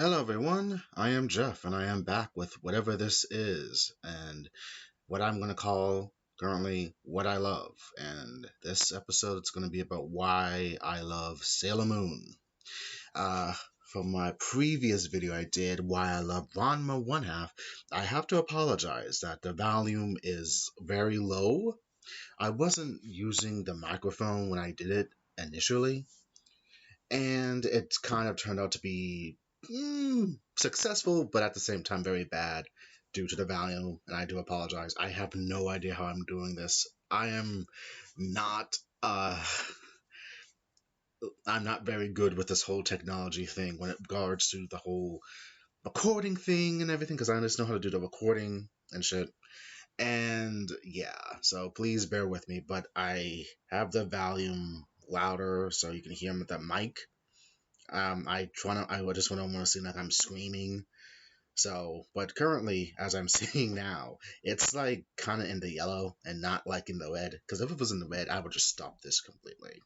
Hello, everyone. I am Jeff, and I am back with whatever this is, and what I'm going to call currently What I Love. And this episode is going to be about why I love Sailor Moon. Uh, from my previous video I did, Why I Love Ranma One Half, I have to apologize that the volume is very low. I wasn't using the microphone when I did it initially, and it kind of turned out to be successful, but at the same time very bad due to the volume, and I do apologize. I have no idea how I'm doing this. Not uh I'm not very good with this whole technology thing when it regards to the whole recording thing and everything, because I just know how to do the recording and shit. And yeah, so please bear with me, but I have the volume louder so you can hear me with that mic. I just want to seem like I'm screaming. So, but currently, as I'm seeing now, it's like kind of in the yellow and not like in the red. Because if it was in the red, I would just stop this completely.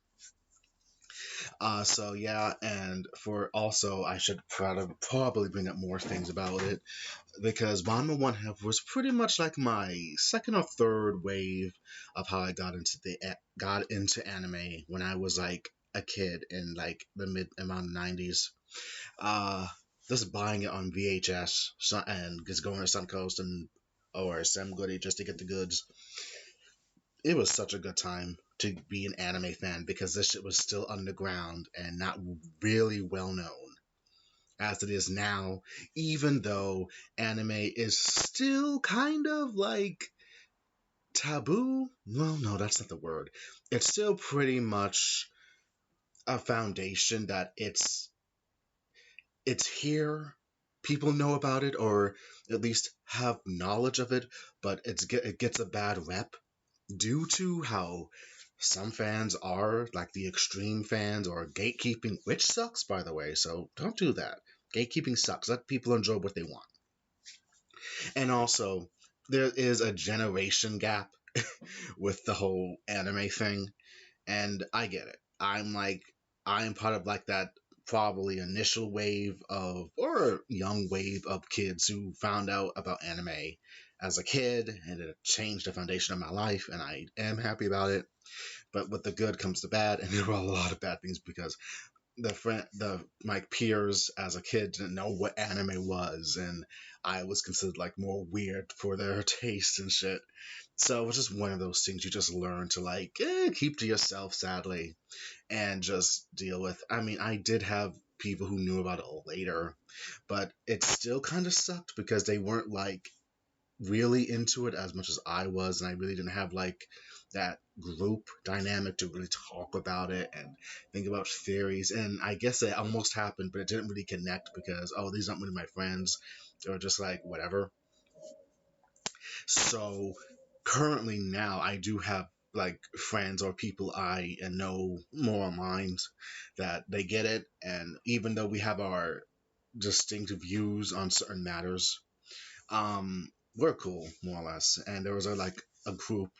So yeah, and for also, I should probably bring up more things about it, because Ranma One Half was pretty much like my second or third wave of how I got into anime when I was like a kid in like the mid around the 90s. Uh, just buying it on VHS and just going to Suncoast and or Sam Goody just to get the goods. It was such a good time to be an anime fan because this shit was still underground and not really well known as it is now, even though anime is still kind of like taboo. Well, no, that's not the word. It's still pretty much a foundation that it's here. People know about it, or at least have knowledge of it, but it gets a bad rep due to how some fans are, like the extreme fans or gatekeeping, which sucks, by the way. So don't do that. Gatekeeping sucks. Let people enjoy what they want. And also, there is a generation gap with the whole anime thing, and I get it. I'm part of like that probably initial wave of or young wave of kids who found out about anime as a kid, and it changed the foundation of my life, and I am happy about it. But with the good comes the bad, and there were a lot of bad things because my peers as a kid didn't know what anime was, and I was considered like more weird for their taste and shit. So it was just one of those things you just learn to like keep to yourself, sadly, and just deal with. I mean, I did have people who knew about it later, but it still kind of sucked because they weren't like really into it as much as I was, and I really didn't have like that group dynamic to really talk about it and think about theories. And I guess it almost happened, but it didn't really connect because these aren't really my friends. They're just like whatever. So currently now I do have like friends or people I know more online that they get it, and even though we have our distinctive views on certain matters, we're cool, more or less. And there was a group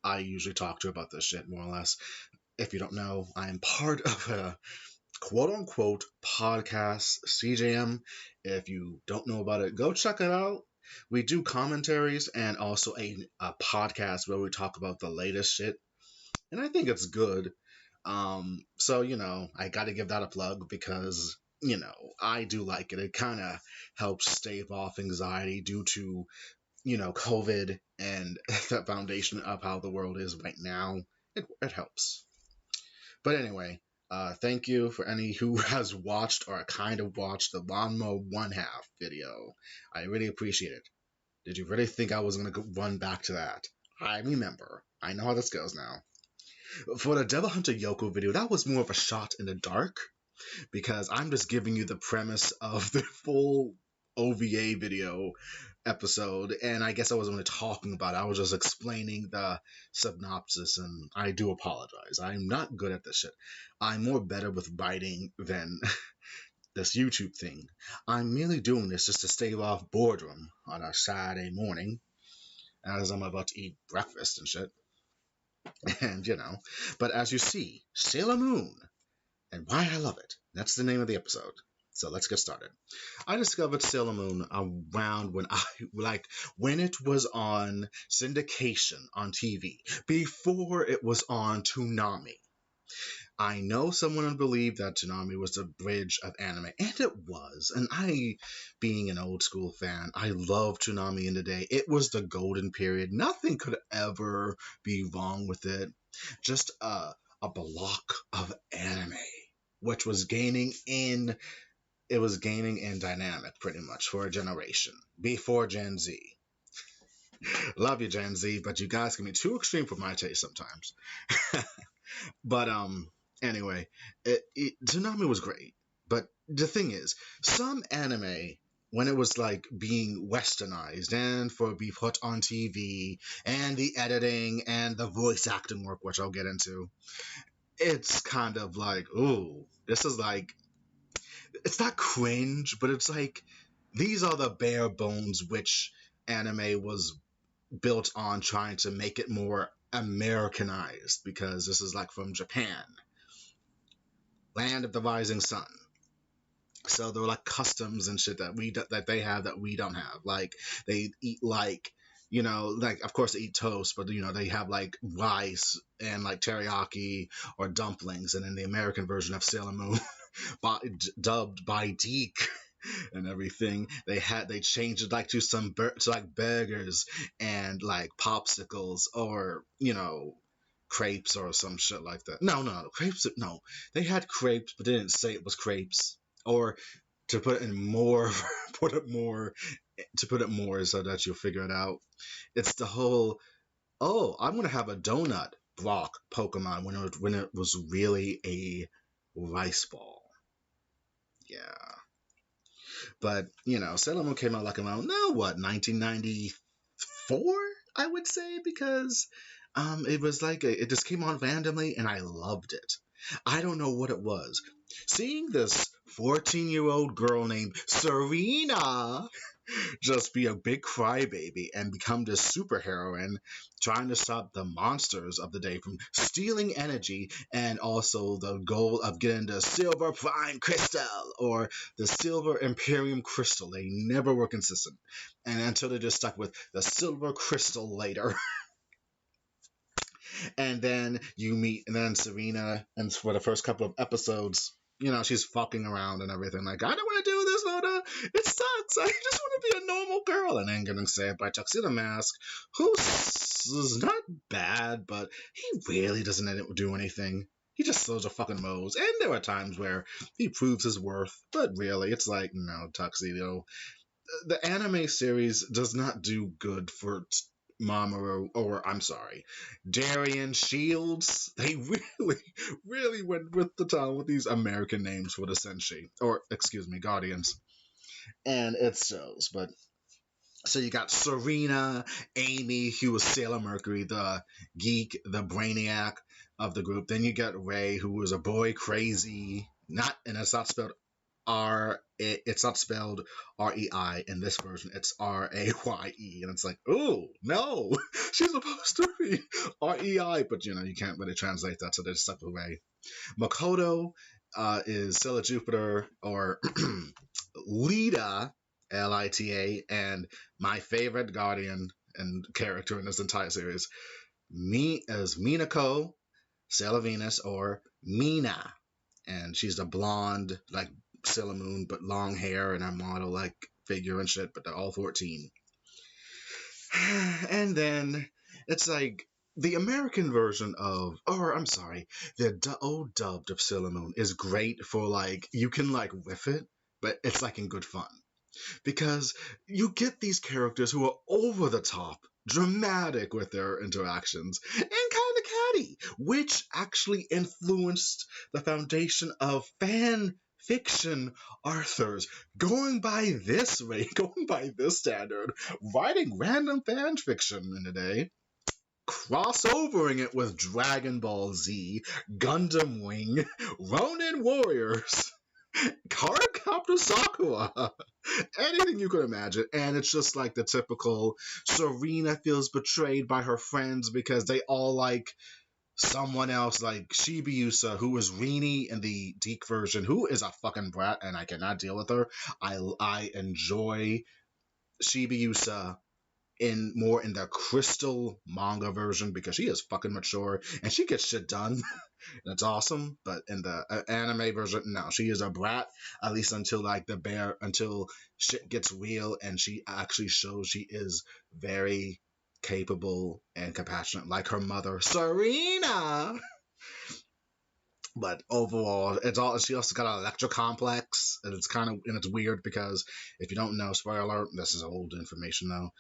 I usually talk to about this shit, more or less. If you don't know, I am part of a quote unquote podcast, CJM. If you don't know about it, go check it out. We do commentaries and also a podcast where we talk about the latest shit. And I think it's good. So, I got to give that a plug because, I do like it. It kind of helps stave off anxiety due to COVID and that foundation of how the world is right now. It helps. But anyway, thank you for any who has watched or kind of watched the Ranma One Half video. I really appreciate it. Did you really think I was going to run back to that? I remember. I know how this goes now. For the Devil Hunter Yoko video, that was more of a shot in the dark because I'm just giving you the premise of the full OVA video episode, and I guess I wasn't really talking about it. I was just explaining the synopsis, and I do apologize. I'm not good at this shit. I'm more better with writing than this YouTube thing. I'm merely doing this just to stave off boredom on a Saturday morning as I'm about to eat breakfast and shit. And, but as you see, Sailor Moon and why I love it. That's the name of the episode. So let's get started. I discovered Sailor Moon around when I when it was on syndication on TV before it was on Toonami. I know someone would believe that Toonami was the bridge of anime, and it was. And I, being an old school fan, I love Toonami in the day. It was the golden period. Nothing could ever be wrong with it. Just a block of anime, which was gaining in it was gaining in dynamic pretty much for a generation before Gen Z. Love you, Gen Z, but you guys can be too extreme for my taste sometimes. But anyway, Tsunami was great. But the thing is, some anime when it was like being westernized and for be put on TV and the editing and the voice acting work, which I'll get into, it's kind of like, ooh, this is like it's not cringe, but it's like these are the bare bones which anime was built on trying to make it more Americanized because this is like from Japan, land of the rising sun. So there were like customs and shit that they have that we don't have. Like they eat like like of course they eat toast, but they have like rice and like teriyaki or dumplings, and in the American version of Sailor Moon, dubbed by Deke and everything, they changed it like to like burgers and like popsicles or crepes or some shit like that. No, crepes. No, they had crepes, but they didn't say it was crepes. Or to put it in more, put it more, to put it more so that you'll figure it out. It's the whole, oh, I'm gonna have a donut block Pokemon when it was really a rice ball. Yeah. But, Sailor Moon came out like around, no, what, 1994, I would say, because it was like, it just came on randomly and I loved it. I don't know what it was. Seeing this 14-year-old girl named Serena just be a big crybaby and become this superheroine trying to stop the monsters of the day from stealing energy, and also the goal of getting the silver prime crystal or the silver imperium crystal. They never were consistent, and until they just stuck with the silver crystal later. And then and then Serena, and for the first couple of episodes, she's fucking around and everything. Like, I don't want to do this, Loda. It sucks. I just want to be a normal girl. And then getting saved by Tuxedo Mask, who's not bad, but he really doesn't do anything. He just throws a fucking Moe's. And there are times where he proves his worth, but really, it's like, no, Tuxedo. The anime series does not do good for Mamoru, or I'm sorry, Darian Shields. They really, really went with the town with these American names for the Senshi, or excuse me, Guardians. And it shows, but so you got Serena, Amy, who was Sailor Mercury, the geek, the brainiac of the group. Then you got Ray, who was a boy crazy. And it's not spelled it's not spelled REI in this version. It's RAYE, and it's like, oh no, she's supposed to be REI, but you can't really translate that, so they just stuck with Ray. Makoto is Sailor Jupiter, or Lita, Lita, and my favorite Guardian and character in this entire series, is Minako, Sailor Venus, or Mina, and she's the blonde, like Sailor Moon, but long hair and a model like figure and shit, but they're all 14. And then it's like the American version of, or I'm sorry, the old dubbed of Sailor Moon is great for like, you can like whiff it, but it's like in good fun. Because you get these characters who are over the top, dramatic with their interactions, and kind of catty, which actually influenced the foundation of fan fiction authors going by this rate, going by this standard, writing random fan fiction in a day, crossovering it with Dragon Ball Z, Gundam Wing, Ronin Warriors, Cardcaptor Sakura, anything you could imagine. And it's just like the typical Serena feels betrayed by her friends because they all like someone else like Shibiusa, who is Rini in the Deke version, who is a fucking brat, and I cannot deal with her. I enjoy Shibiusa in the Crystal manga version because she is fucking mature and she gets shit done. That's awesome. But in the anime version, no, she is a brat. At least until like until shit gets real and she actually shows she is very capable and compassionate, like her mother, Serena. But overall, it's all. She also got an electro complex, and it's weird because if you don't know, spoiler alert, this is old information though.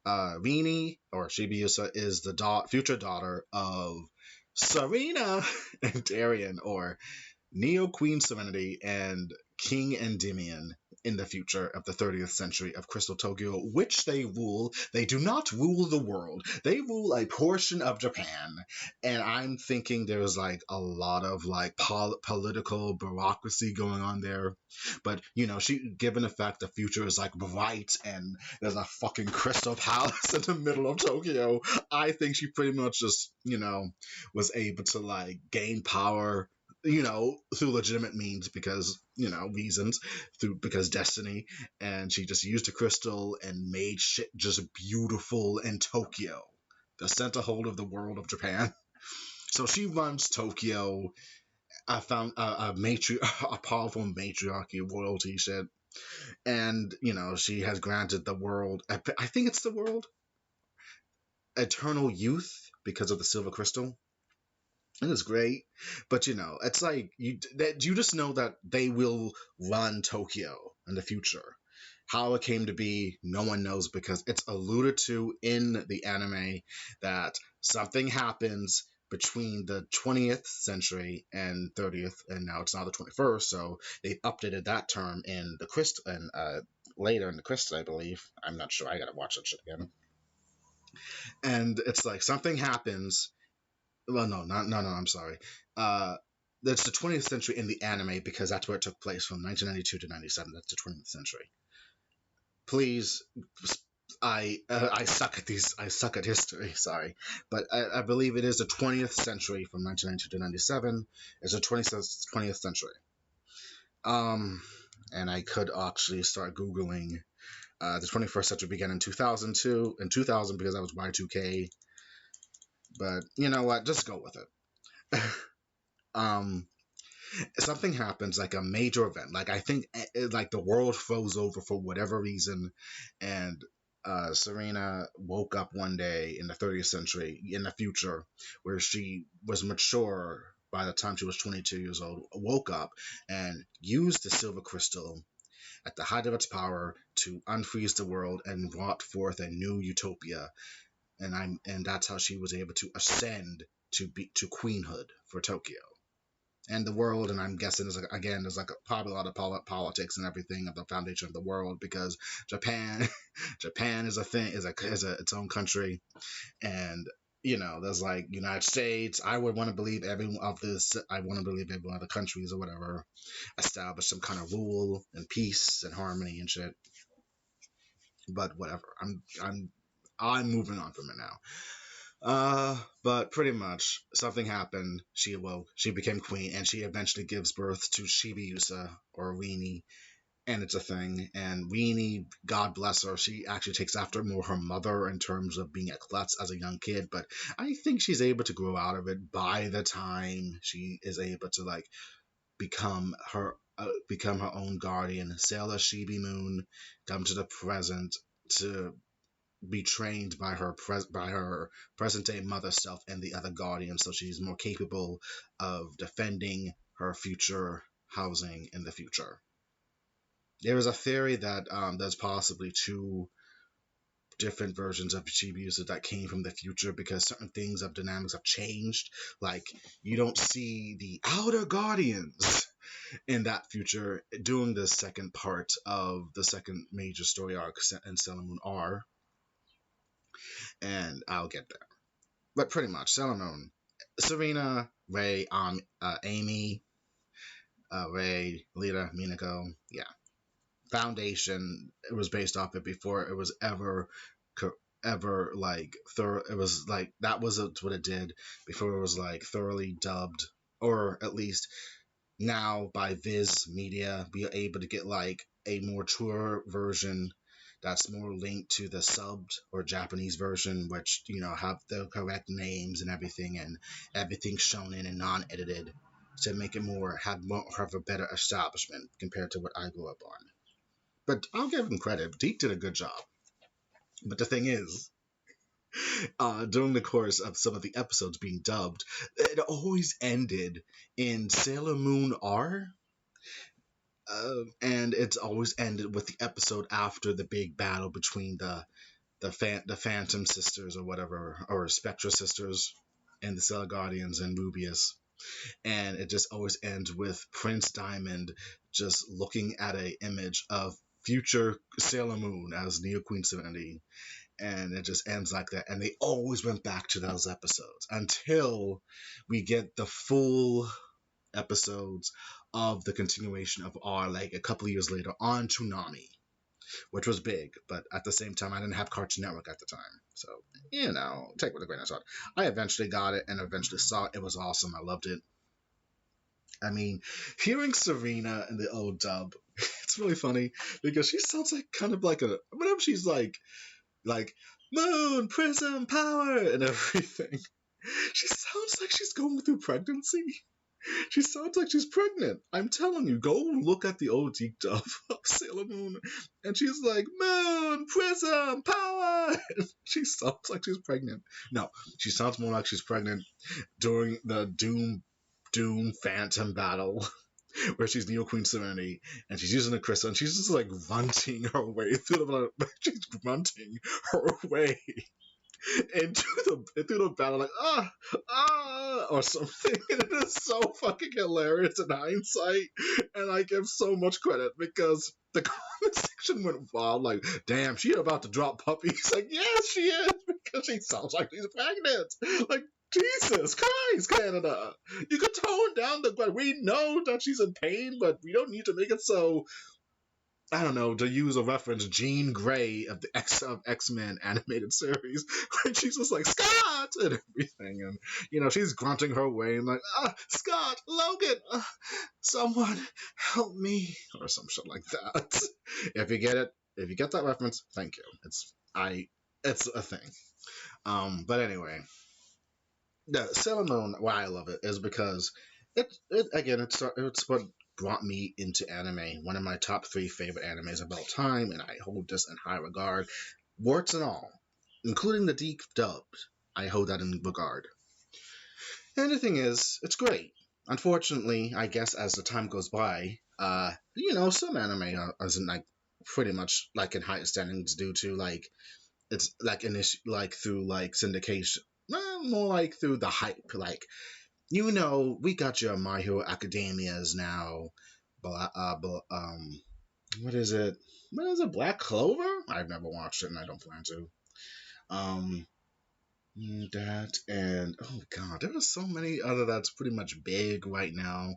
Rini, or Shibiusa, is the future daughter of Serena and Darien, or Neo Queen Serenity and King Endymion in the future of the 30th century of Crystal Tokyo, which they rule. They do not rule the world. They rule a portion of Japan. And I'm thinking there's like a lot of like political bureaucracy going on there. But, given the fact the future is like bright and there's a fucking crystal palace in the middle of Tokyo, I think she pretty much just, was able to like gain power through legitimate means because, reasons, because destiny, and she just used a crystal and made shit just beautiful in Tokyo, the center hold of the world of Japan. So she runs Tokyo. I found a powerful matriarchy royalty shit, and she has granted the world. I think it's the world eternal youth because of the silver crystal. It is great, but it's like you just know that they will run Tokyo in the future. How it came to be, no one knows because it's alluded to in the anime that something happens between the 20th century and 30th, and now it's now the 21st. So they updated that term in the Crystal and later in the Crystal, I believe. I'm not sure. I gotta watch that shit again. And it's like something happens. Well, no, not no, no. I'm sorry. That's the 20th century in the anime because that's where it took place from 1992 to 97. That's the 20th century. Please, I suck at these. I suck at history. Sorry, but I believe it is the 20th century from 1992 to 97. It's the 20th century. Um, and I could actually start googling. The 21st century began in 2002. In 2000 because I was Y2K. But you know what? Just go with it. um Something happens, like a major event, like I think like the world froze over for whatever reason, and Serena woke up one day in the 30th century in the future where she was mature by the time she was 22 years old, woke up and used the silver crystal at the height of its power to unfreeze the world and brought forth a new utopia, and that's how she was able to ascend to queenhood for Tokyo and the world. And I'm guessing there's like probably a lot of politics and everything of the foundation of the world because Japan, Japan is a thing, is a its own country, and there's like United States. I would want to believe every of this. I want to believe every one of the countries or whatever establish some kind of rule and peace and harmony and shit. But whatever. I'm moving on from it now. But pretty much something happened. She awoke, she became queen, and she eventually gives birth to Shibiusa or Rini, and it's a thing. And Rini, God bless her, she actually takes after more her mother in terms of being a klutz as a young kid, but I think she's able to grow out of it by the time she is able to like become her own guardian, sail a Shibi moon, come to the present to be trained by her present day mother self and the other guardians, so she's more capable of defending her future housing in the future. There is a theory that there's possibly two different versions of Chibiusa that came from the future because certain things of dynamics have changed. Like you don't see the outer guardians in that future doing the second part of the second major story arc in Sailor Moon R, and I'll get there. But pretty much, Sailor Moon, Serena, Ray, Amy, Ray, Lita, Minako, yeah. Foundation, it was based off it before it was ever ever like thorough. It was like that was what it did before it was like thoroughly dubbed, or at least now by Viz Media, we are able to get like a more truer version that's more linked to the subbed or Japanese version, which have the correct names and everything shown in and non-edited to make it have a better establishment compared to what I grew up on. But I'll give him credit. Deke did a good job. But the thing is, during the course of some of the episodes being dubbed, it always ended in Sailor Moon R. And it's always ended with the episode after the big battle between the Phantom Sisters or whatever, or Spectra Sisters, and the Cell Guardians and Rubius. And it just always ends with Prince Diamond just looking at a image of future Sailor Moon as Neo Queen Serenity, and it just ends like that. And they always went back to those episodes until we get the full episodes of the continuation of R, like a couple of years later on Toonami, which was big. But at the same time, I didn't have Cartoon Network at the time, so take it with a grain of salt. I eventually got it and eventually saw it. It was awesome. I loved it. I mean, hearing Serena in the old dub, it's really funny because she sounds like kind of like whenever she's like moon, prism, power, and everything. She sounds like she's going through pregnancy. She sounds like she's pregnant. I'm telling you, go look at the old Deke dub of Sailor Moon, and she's like, moon, prism, power. She sounds like she's pregnant. No, she sounds more like she's pregnant during the Doom Phantom battle, where she's Neo Queen Serenity, and she's using the crystal, and she's just like grunting her way through she's grunting her way into the battle, like or something. And it is so fucking hilarious in hindsight, and I give so much credit because the comment section went wild, like, damn, she about to drop puppies. Like, yes, she is, because she sounds like she's pregnant. Like, Jesus Christ, Canada, you could tone down the. We know that she's in pain, but we don't need to make it so. I don't know, to use a reference, Jean Grey of the X-Men animated series, when she's just like, Scott! And everything. And, she's grunting her way and like, Scott, Logan, someone help me. Or some shit like that. If you get it, if you get that reference, thank you. It's a thing. But anyway, the Sailor Moon, why I love it is because it's what brought me into anime. One of my top 3 favorite animes of all time, and I hold this in high regard, warts and all, including the Deke dubbed. I hold that in regard. And the thing is, it's great. Unfortunately, I guess as the time goes by, some anime isn't like pretty much like in high standings due to like it's like an issue like through like syndication, more like through the hype, like we got your My Hero Academias now, but what is it? What is it? Black Clover? I've never watched it, and I don't plan to. Um, that and oh god, there are so many other that's pretty much big right now.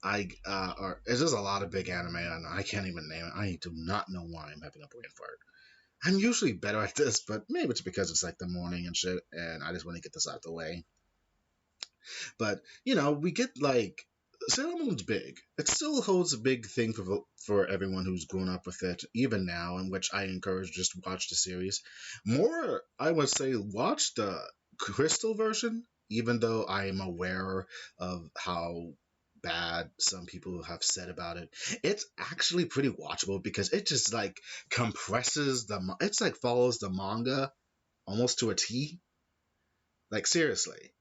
It's just a lot of big anime, and I can't even name it. I do not know why I'm having a brain fart. I'm usually better at this, but maybe it's because it's like the morning and shit, and I just want to get this out the way. But we get like Sailor Moon's big. It still holds a big thing for everyone who's grown up with it, even now, in which I encourage just watch the series. More, I would say, watch the Crystal version, even though I am aware of how bad some people have said about it. It's actually pretty watchable because it just like compresses it's like follows the manga almost to a T. Like seriously.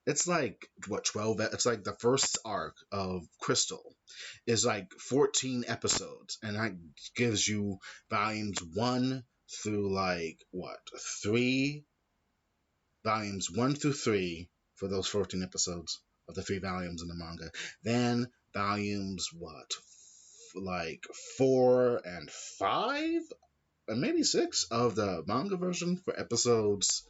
It's like what 12, it's like the first arc of Crystal is like 14 episodes, and that gives you volumes 1 through like what 3 volumes 1 through 3 for those 14 episodes of the 3 volumes in the manga. Then volumes like 4 and 5 and maybe 6 of the manga version for episodes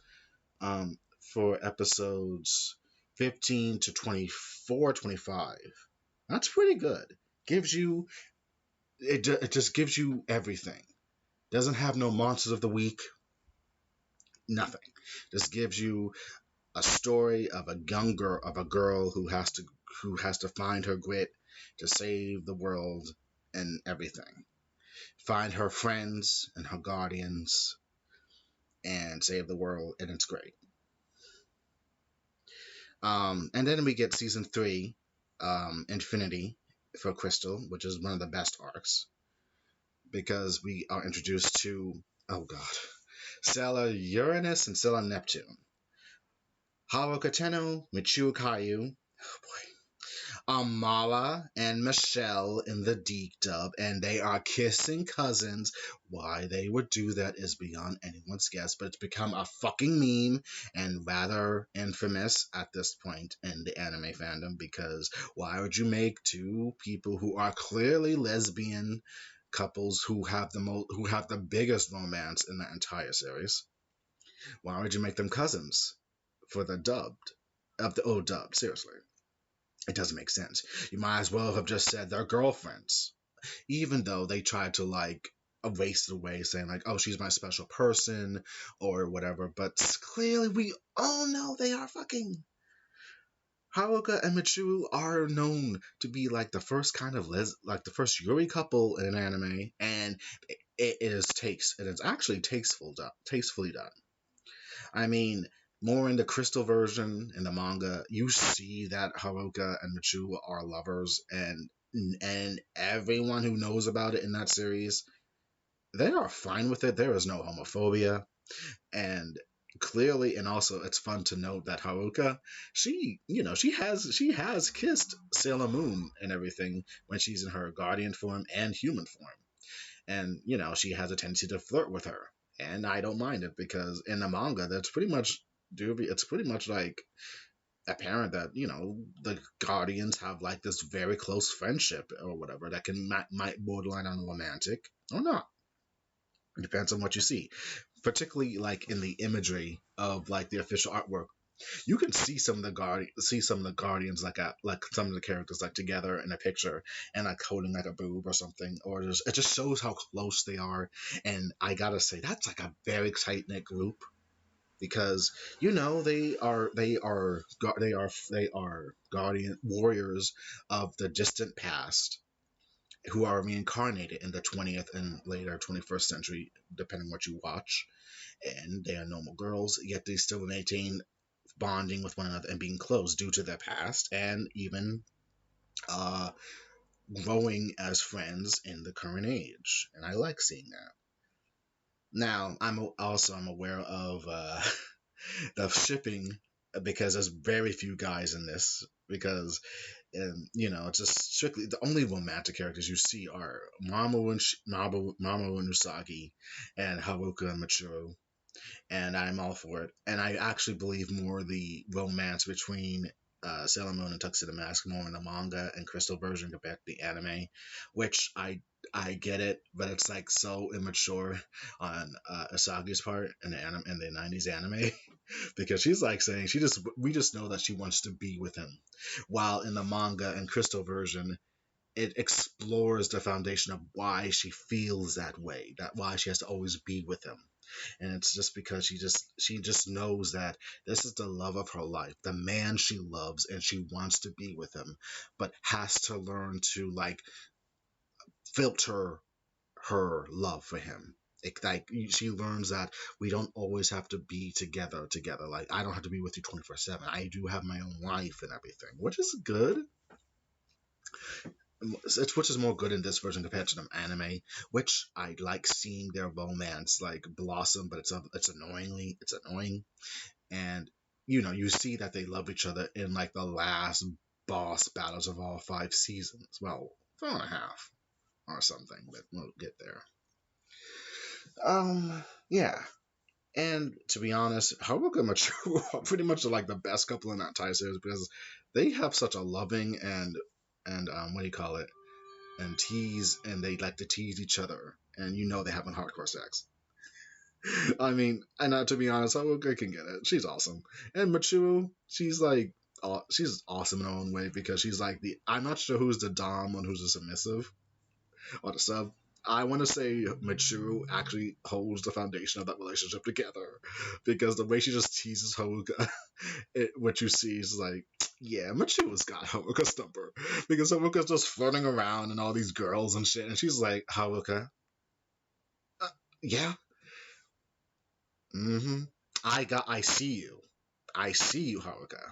15 to 24, 25. That's pretty good. It just gives you everything. Doesn't have no monsters of the week. Nothing. Just gives you a story of a girl who has to find her grit to save the world and everything. Find her friends and her guardians and save the world, and it's great. And then we get season three, Infinity for Crystal, which is one of the best arcs because we are introduced to, oh god, Sailor Uranus and Sailor Neptune. Haruka Tenno, Michiru Kayu, Amara and Michelle in the Deke dub, and they are kissing cousins. Why they would do that is beyond anyone's guess, but it's become a fucking meme and rather infamous at this point in the anime fandom because why would you make two people who are clearly lesbian couples who have who have the biggest romance in the entire series? Why would you make them cousins for the dubbed of the old dub? Seriously. It doesn't make sense. You might as well have just said they're girlfriends, even though they tried to like erase it away, saying like, "Oh, she's my special person" or whatever. But clearly, we all know they are fucking. Haruka and Michiru are known to be like the first kind of like the first Yuri couple in an anime, and it is actually tastefully done. I mean, more in the Crystal version in the manga, you see that Haruka and Michiru are lovers, and everyone who knows about it in that series, they are fine with it. There is no homophobia, and clearly, and also it's fun to note that Haruka, she has kissed Sailor Moon and everything when she's in her guardian form and human form, and she has a tendency to flirt with her, and I don't mind it because in the manga that's pretty much it's pretty much like apparent that the guardians have like this very close friendship or whatever that can might borderline on romantic or not. It depends on what you see, particularly like in the imagery of like the official artwork. You can see some of the guardians like some of the characters like together in a picture and like holding like a boob or something, or it just shows how close they are. And I gotta say that's like a very tight knit group because they are guardian warriors of the distant past who are reincarnated in the 20th and later 21st century, depending what you watch. And they are normal girls, yet they still maintain bonding with one another and being close due to their past and even uh, growing as friends in the current age. And I like seeing that. Now, I'm aware of the shipping because there's very few guys in this because it's just strictly the only romantic characters you see are Mamoru and Usagi and Haruka and Michiru, and I'm all for it. And I actually believe more the romance between Sailor Moon and Tuxedo Mask more in the manga and Crystal version compared to the anime, which I get it, but it's like so immature on Usagi's part in the 90s anime because she's like saying we just know that she wants to be with him, while in the manga and Crystal version it explores the foundation of why she feels that way, that why she has to always be with him. And it's just because she just knows that this is the love of her life, the man she loves, and she wants to be with him, but has to learn to like filter her love for him. Like she learns that we don't always have to be together. Like I don't have to be with you 24/7. I do have my own life and everything, which is good. Which is more good in this version compared to the anime, which I like seeing their romance like blossom, but it's annoying, and you see that they love each other in like the last boss battles of all 5 seasons. Well, 4.5 or something, but we'll get there. Yeah. And to be honest, Haruka and Machiru are pretty much like the best couple in that entire series because they have such a loving and what do you call it, and tease, and they like to tease each other, and they having hardcore sex. I mean, and to be honest, Haruka can get it. She's awesome, and Machiru, she's awesome in her own way because she's like I'm not sure who's the dom and who's the submissive or the sub. I want to say Michiru actually holds the foundation of that relationship together because the way she just teases Haruka, what you see is like, yeah, Michiru's got Haruka's number because Haruka's just flirting around and all these girls and shit, and she's like, Haruka, uh, yeah, mm-hmm, I see you, Haruka,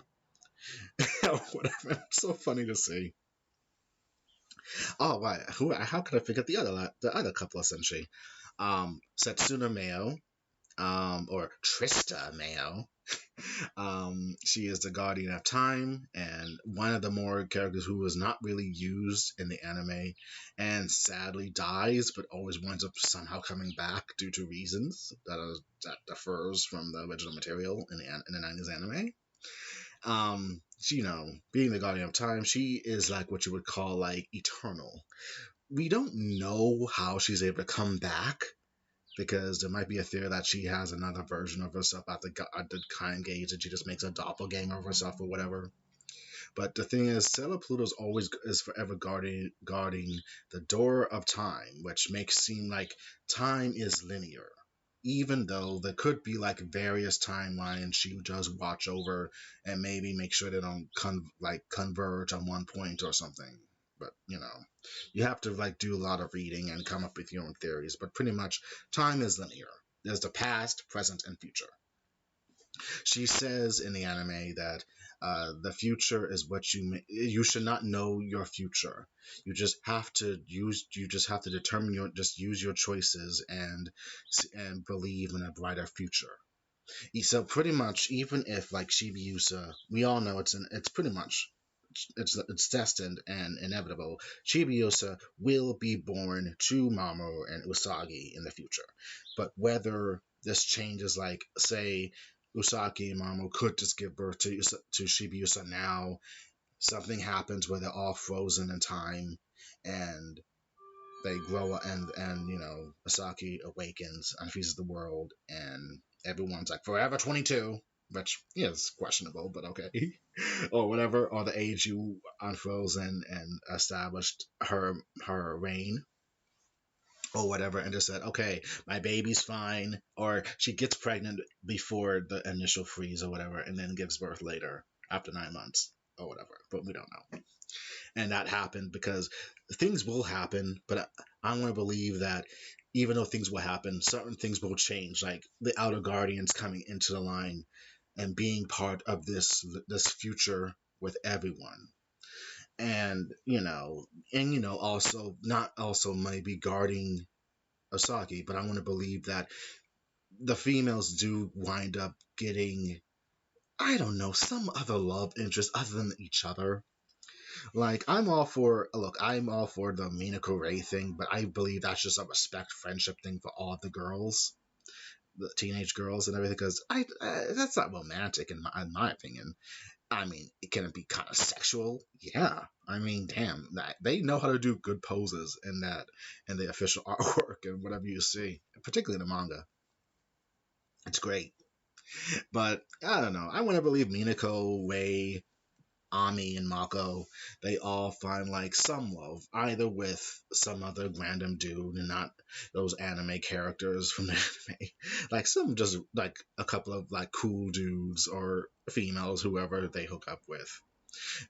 whatever. It's so funny to see. Oh, right. How could I forget the other couple of Senshi? Setsuna Mayo, or Trista Mayo. She is the guardian of time and one of the more characters who was not really used in the anime and sadly dies, but always winds up somehow coming back due to reasons that differs from the original material in the 90s anime. She, being the guardian of time, she is like what you would call like eternal. We don't know how she's able to come back because there might be a theory that she has another version of herself at the Kind Gauge and she just makes a doppelganger of herself or whatever. But the thing is, Sailor Pluto's always is forever guarding the door of time, which makes seem like time is linear. Even though there could be like various timelines she does watch over and maybe make sure they don't converge on one point or something. But you have to like do a lot of reading and come up with your own theories. But pretty much, time is linear. There's the past, present, and future. She says in the anime that the future is what you should not know your future. You just have to determine just use your choices and believe in a brighter future. So pretty much, even if like Chibiusa, we all know it's pretty much it's destined and inevitable. Chibiusa will be born to Mamoru and Usagi in the future, but whether this changes, like say Usagi and Mamoru could just give birth to Chibiusa now, something happens where they're all frozen in time, and they grow up and Asaki awakens and faces the world and everyone's like forever 22, which is questionable, but okay. Or whatever, or the age you unfrozen and established her reign or whatever, and just said, okay, my baby's fine, or she gets pregnant before the initial freeze or whatever and then gives birth later after 9 months or whatever, but we don't know. And that happened because things will happen, but I want to believe that even though things will happen, certain things will change, like the Outer Guardians coming into the line and being part of this future with everyone. And also not also maybe guarding Osaki, but I want to believe that the females do wind up getting, I don't know, some other love interest other than each other. Like I'm all for the Minako Ray thing, but I believe that's just a respect friendship thing for all of the girls, the teenage girls and everything. Because that's not romantic in my opinion. I mean, it can be kind of sexual, yeah. I mean, damn, they know how to do good poses in the official artwork and whatever you see, particularly in the manga. It's great, but I don't know. I want to believe Minako, Ray, Ami and Mako, they all find like some love, either with some other random dude and not those anime characters from the anime. Like some just like a couple of like cool dudes or females, whoever they hook up with.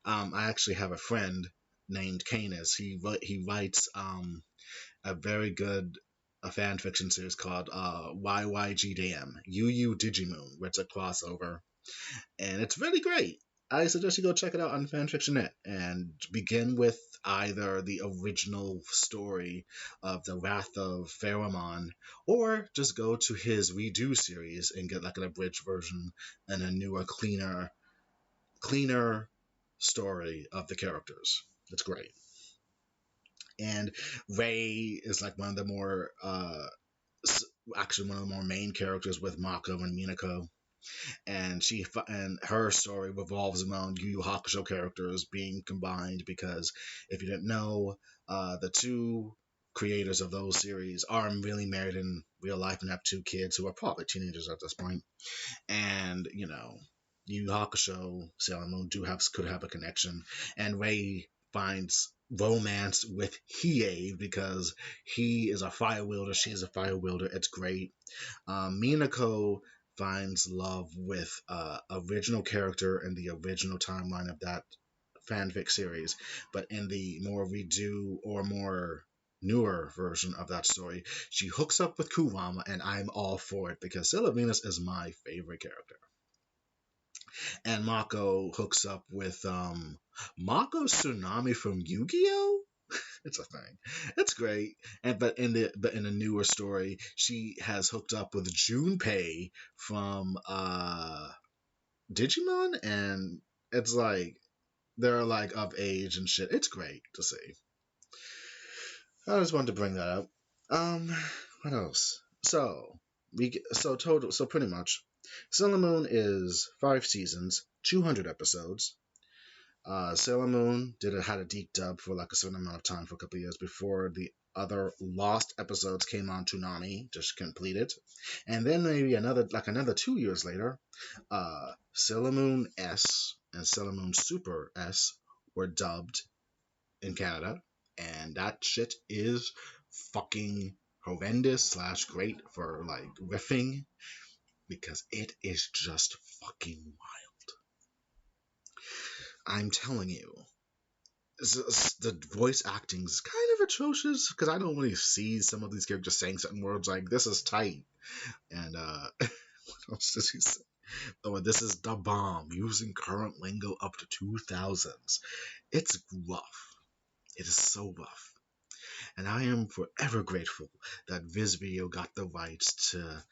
I actually have a friend named Canis. He writes a very good a fan fiction series called YYGDM, UU Digimoon, which is a crossover and it's really great. I suggest you go check it out on FanfictionNet and begin with either the original story of the Wrath of Pharamon, or just go to his Redo series and get like an abridged version and a newer, cleaner story of the characters. It's great. And Ray is like one of the more, actually one of the more main characters with Mako and Minako, and her story revolves around Yu Yu Hakusho characters being combined because if you didn't know, the two creators of those series are really married in real life and have two kids who are probably teenagers at this point. And Yu Yu Hakusho, Sailor Moon could have a connection, and Ray finds romance with Hiei because he is a fire wielder, she is a fire wielder. It's great. Minako finds love with original character in the original timeline of that fanfic series, but in the more redo or more newer version of that story, she hooks up with Kurama, and I'm all for it because Sailor Venus is my favorite character. And Mako hooks up with Mako Tsunami from Yu-Gi-Oh! It's a thing. It's great. And but in a newer story, she has hooked up with Junpei from Digimon, and it's like they're like of age and shit. It's great to see. I just wanted to bring that up. Um, what else? So pretty much, Sailor Moon is 5 seasons, 200 episodes. Sailor Moon had a deep dub for like a certain amount of time for a couple of years before the other lost episodes came on Toonami to complete it, and then maybe another 2 years later, Sailor Moon S and Sailor Moon Super S were dubbed in Canada, and that shit is fucking horrendous slash great for like riffing because it is just fucking wild. I'm telling you, the voice acting is kind of atrocious because I don't really see some of these characters saying certain words like "this is tight" and what else does he say? Oh, this is the bomb using current lingo up to 2000s. It's rough. It is so rough. And I am forever grateful that Viz Video got the rights to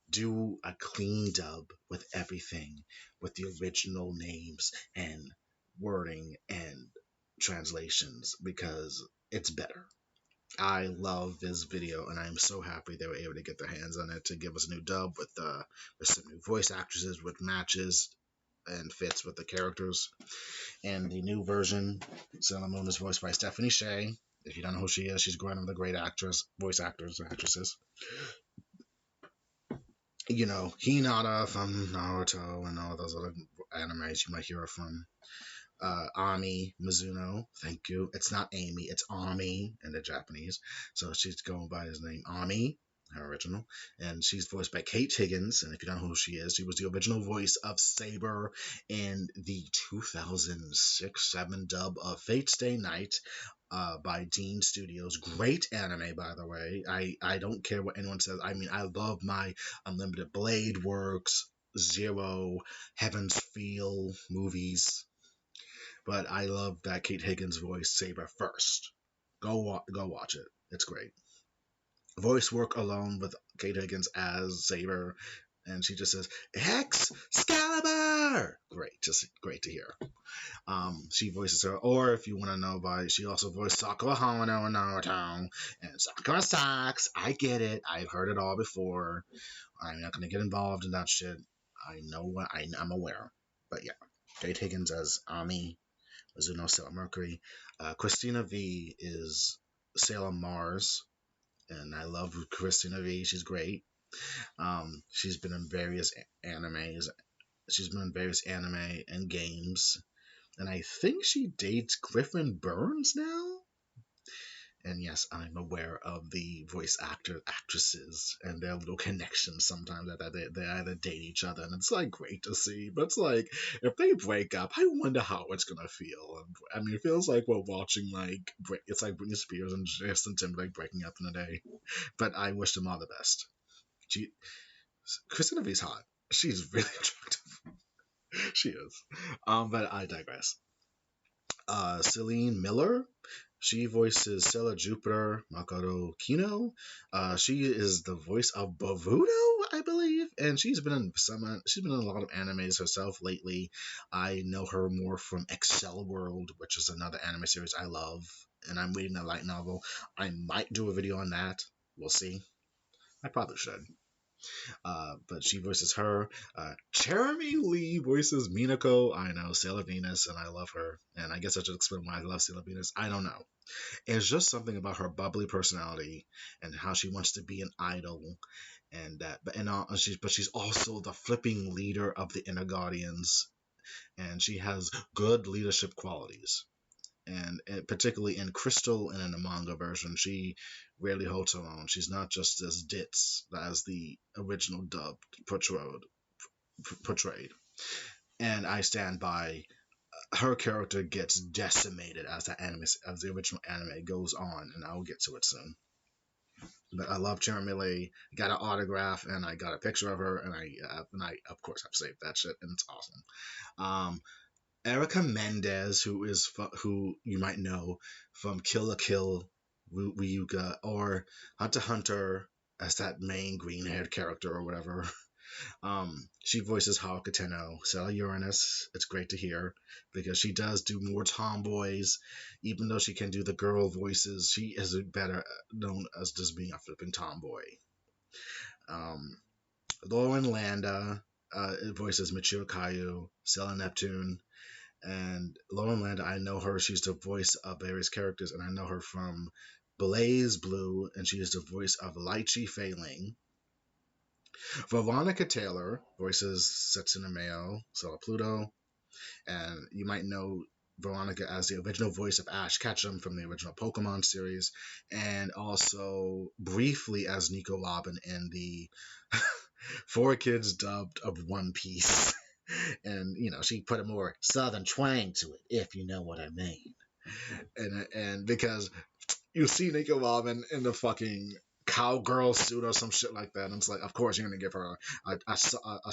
do a clean dub with everything, with the original names and wording and translations because it's better. I love this video, and I am so happy they were able to get their hands on it to give us a new dub with some new voice actresses, with matches and fits with the characters. And the new version, Sailor Moon, is voiced by Stephanie Sheh. If you don't know who she is, she's one of the great voice actors, actresses. You know, Hinata from Naruto and all those other animes you might hear her from. Ami Mizuno, thank you. It's not Amy, it's Ami in the Japanese. So she's going by his name, Ami, her original. And she's voiced by Kate Higgins. And if you don't know who she is, she was the original voice of Saber in the 2006-7 dub of Fate Stay Night by Dean Studios. Great anime, by the way. I don't care what anyone says. I mean, I love my Unlimited Blade Works, Zero, Heaven's Feel movies. But I love that Kate Higgins voice Saber first. Go watch it. It's great. Voice work alone with Kate Higgins as Saber, and she just says Excalibur. Great to hear. She voices her, or if you want to know by, she also voiced Sakura Hamano in Naruto and Sakura Sax. I get it. I've heard it all before. I'm not gonna get involved in that shit. I know what I'm aware. But yeah, Kate Higgins as Ami Mizuno, Sailor Mercury. Christina V is Sailor Mars, and I love Christina V. She's great. She's been in various animes. She's been in various anime and games, and I think she dates Griffin Burns now. And yes, I'm aware of the voice actresses and their little connections sometimes that they either date each other, and it's like great to see. But it's like if they break up, I wonder how it's gonna feel. I mean, it feels like we're watching it's like Britney Spears and Justin Timberlake breaking up in a day. But I wish them all the best. She, Christina V's hot. She's really attractive. She is. But I digress. Celine Miller. She voices Sailor Jupiter Makoto Kino. She is the voice of Boruto, I believe, and she's been in a lot of animes herself lately. I know her more from Excel World, which is another anime series I love, and I'm reading a light novel. I might do a video on that. We'll see. I probably should. But she voices her. Jeremy Lee voices Minako. I know, Sailor Venus, and I love her. And I guess I should explain why I love Sailor Venus. I don't know. It's just something about her bubbly personality and how she wants to be an idol, and that. But she's also the flipping leader of the Inner Guardians, and she has good leadership qualities. and particularly in Crystal and in the manga version, she really holds her own. She's not just as ditz as the original dub portrayed. And I stand by. Her character gets decimated as the original anime goes on, and I will get to it soon. But I love Sharon Milley. I got an autograph and I got a picture of her, and I of course have saved that shit, and it's awesome. Um, Erica Mendez, who you might know from Kill la Kill, Ryuga, or Hunter x Hunter as that main green haired character or whatever. She voices Haruka Tenno, Sela Uranus. It's great to hear because she does do more tomboys, even though she can do the girl voices. She is better known as just being a flipping tomboy. Um, Lauren Landa voices Michiru Kayu, Sela Neptune, and Lauren Landa. I know her. She's the voice of various characters, and I know her from Blaze Blue, and she is the voice of Lychee Failing. Veronica Taylor voices Setsuna Mayo, Stella Pluto, and you might know Veronica as the original voice of Ash Ketchum from the original Pokemon series, and also briefly as Nico Robin in the 4Kids dubbed of One Piece. And she put a more southern twang to it, if you know what I mean. And because you see Nico Robin in the fucking cowgirl suit or some shit like that, and it's like, of course you're gonna give her a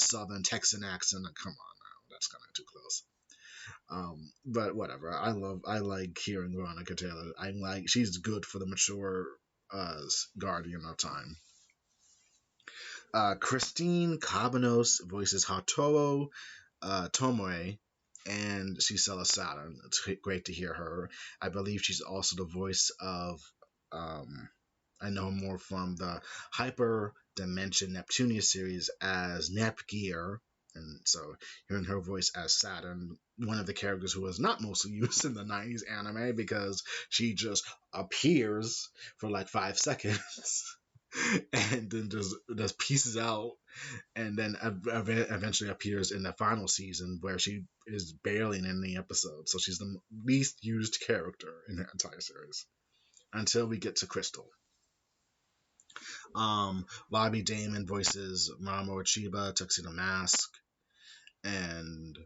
southern Texan accent. Come on now, that's kind of too close. But whatever. I like hearing Veronica Taylor. I like she's good for the mature guardian of time. Christine Cabanos voices Hatoro Tomoe, and she's Stella Saturn. It's great to hear her. I believe she's also the voice of. I know more from the Hyper Dimension Neptunia series as Nepgear, and so hearing her voice as Saturn, one of the characters who was not mostly used in the 90s anime because she just appears for like 5 seconds and then just pieces out, and then eventually appears in the final season where she is barely in any episode. So she's the least used character in the entire series until we get to Crystal. Bobby Damon voices Mamoru Chiba, Tuxedo Mask, and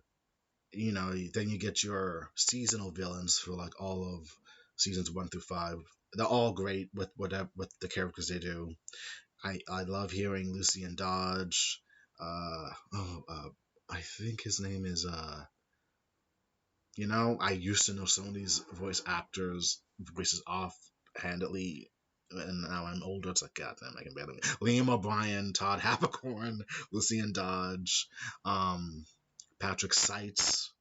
then you get your seasonal villains for like all of seasons 1 through 5. They're all great with the characters they do. I love hearing Lucian Dodge. I think his name is I used to know some of these voice actors voices offhandedly, and now I'm older. It's like, God damn, I can barely. Liam O'Brien, Todd Habercorn, Lucian Dodge, Patrick Seitz.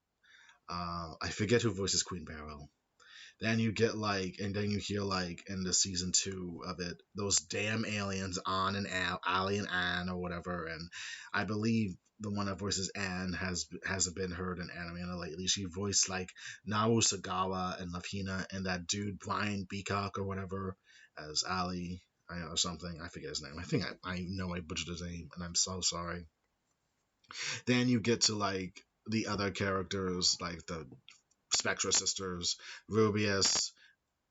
I forget who voices Queen Barrow. Then you get and then you hear in the season 2 of it, those damn aliens, An and Ali and Anne or whatever. And I believe the one that voices Anne hasn't been heard in anime lately. She voiced Naru Sagawa and Love Hina, and that dude Brian Beacock or whatever as Ali or something. I forget his name. I think I know I butchered his name, and I'm so sorry. Then you get to the other characters, like the Spectra sisters, Rubius,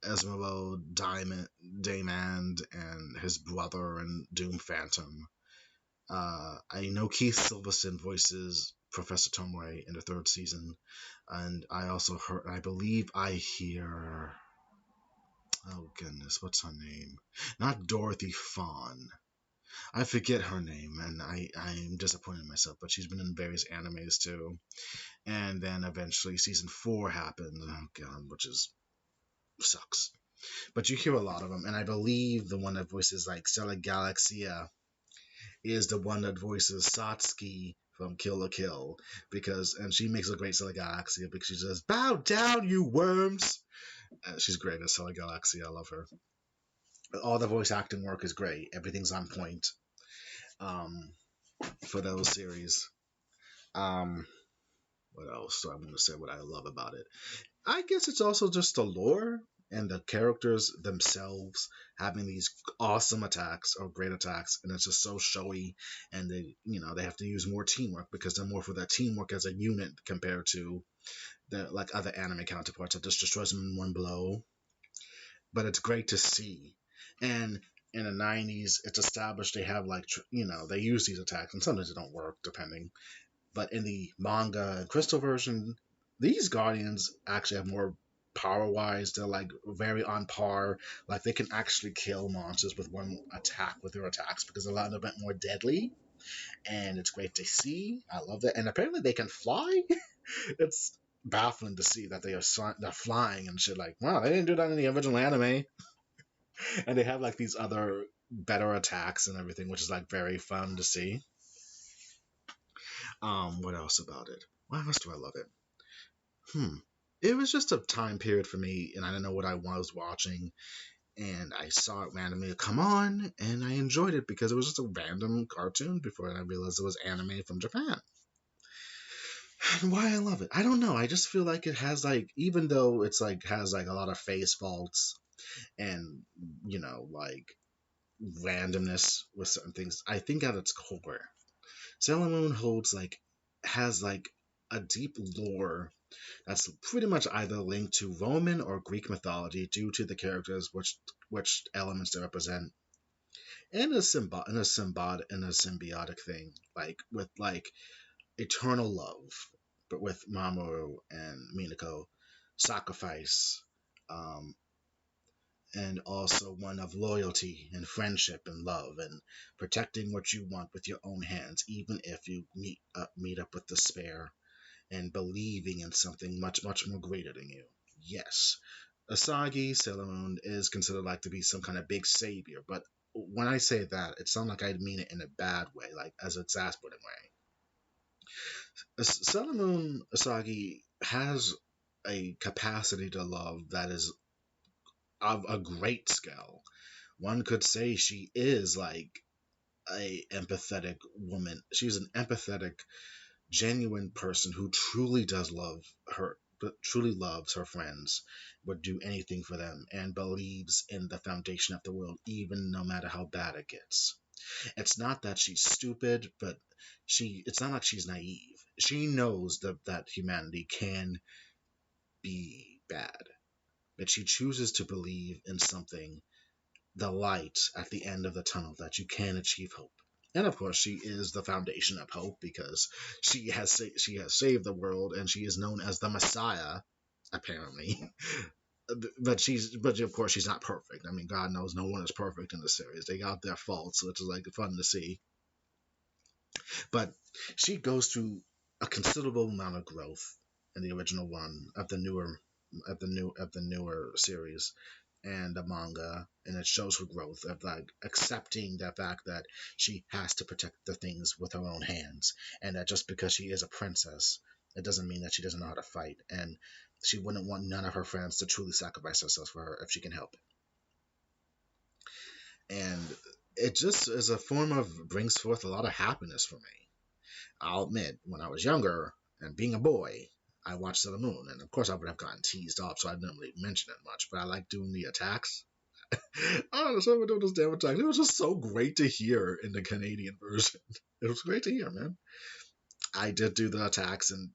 Esmeralda, Damand, and his brother and Doom Phantom. I know Keith Silverson voices Professor Tomoe in the 3rd season, and I believe I hear, oh goodness, what's her name? Not Dorothy Fawn. I forget her name, and I'm disappointed in myself, but she's been in various animes too. And then eventually season 4 happened, oh god, which sucks. But you hear a lot of them, and I believe the one that voices Stella Galaxia is the one that voices Satsuki from Kill la Kill, and she makes a great Stella Galaxia because she says, "Bow down, you worms!" She's great as Stella Galaxia. I love her. All the voice acting work is great. Everything's on point for those series. What else do I want to say? What I love about it? I guess it's also just the lore and the characters themselves having these awesome attacks or great attacks, and it's just so showy. And they have to use more teamwork because they're more for their teamwork as a unit compared to the like other anime counterparts that just destroys them in one blow. But it's great to see. And in the 90s, it's established they have like they use these attacks, and sometimes it don't work depending. But in the manga and Crystal version, these Guardians actually have more power wise. They're like very on par. Like they can actually kill monsters with one attack with their attacks because they're a little bit more deadly. And it's great to see. I love that. And apparently they can fly. It's baffling to see that they're flying and shit. Like, wow, they didn't do that in the original anime. And they have like these other better attacks and everything, which is like very fun to see. What else about it? Why else do I love it? It was just a time period for me, and I didn't know what I was watching, and I saw it randomly come on, and I enjoyed it because it was just a random cartoon before I realized it was anime from Japan. And why I love it, I don't know. I just feel like it has like, even though it's like has like a lot of face faults and like randomness with certain things, I think at its core, Sailor Moon has like a deep lore that's pretty much either linked to Roman or Greek mythology due to the characters which elements they represent, and a symbiotic thing, like with like eternal love, but with Mamoru and Minako, sacrifice, um, and also one of loyalty and friendship and love and protecting what you want with your own hands, even if you meet up with despair and believing in something much, much more greater than you. Yes, Asagi, Sailor Moon, is considered like to be some kind of big savior, but when I say that, it sounds like I mean it in a bad way, like as an exasperating way. Sailor Moon Asagi has a capacity to love that is of a great scale. One could say she is like a empathetic woman. She's an empathetic, genuine person who truly does love her, but truly loves her friends, would do anything for them, and believes in the foundation of the world, even no matter how bad it gets. It's not that she's stupid, but it's not like she's naive. She knows that humanity can be bad, but she chooses to believe in something, the light at the end of the tunnel, that you can achieve hope. And of course, she is the foundation of hope because she has saved the world, and she is known as the Messiah, apparently. But of course she's not perfect. I mean, God knows no one is perfect in the series. They got their faults, which is like fun to see. But she goes through a considerable amount of growth in the original one of the newer series and the manga, and it shows her growth of like accepting the fact that she has to protect the things with her own hands, and that just because she is a princess, it doesn't mean that she doesn't know how to fight, and she wouldn't want none of her friends to truly sacrifice themselves for her if she can help it. And it just is a form of brings forth a lot of happiness for me. I'll admit, when I was younger and being a boy, I watched Sailor Moon, and of course I would have gotten teased off, so I didn't really mention it much. But I like doing the attacks. I don't know, someone doing those damn attacks. It was just so great to hear in the Canadian version. It was great to hear, man. I did do the attacks, and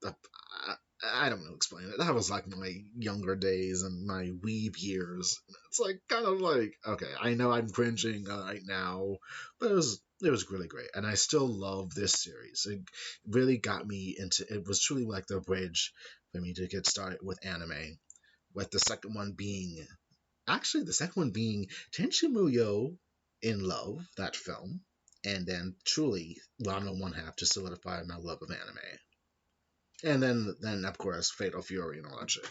I don't know explain it. That was like my younger days and my weeb years. It's like kind of like, okay, I know I'm cringing right now, but it was really great, and I still love this series. It really got me into. It was truly like the bridge for me to get started with anime. With the second one being Tenchi Muyo in Love, that film, and then truly Ranma One Half to solidify my love of anime. And then of course Fatal Fury and all that shit.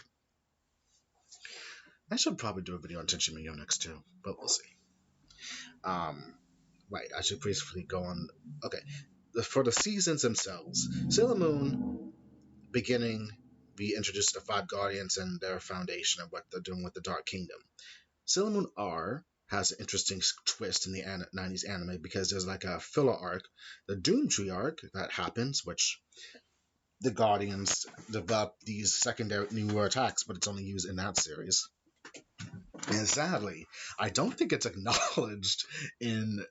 I should probably do a video on Tenchi Muyo next too, but we'll see. Um, right, I should briefly go on. Okay, for the seasons themselves, Sailor Moon beginning, we introduced the five guardians and their foundation of what they're doing with the Dark Kingdom. Sailor Moon R has an interesting twist in the 90s anime because there's like a filler arc, the Doom Tree arc that happens, which the Guardians develop these secondary newer attacks, but it's only used in that series. And sadly, I don't think it's acknowledged in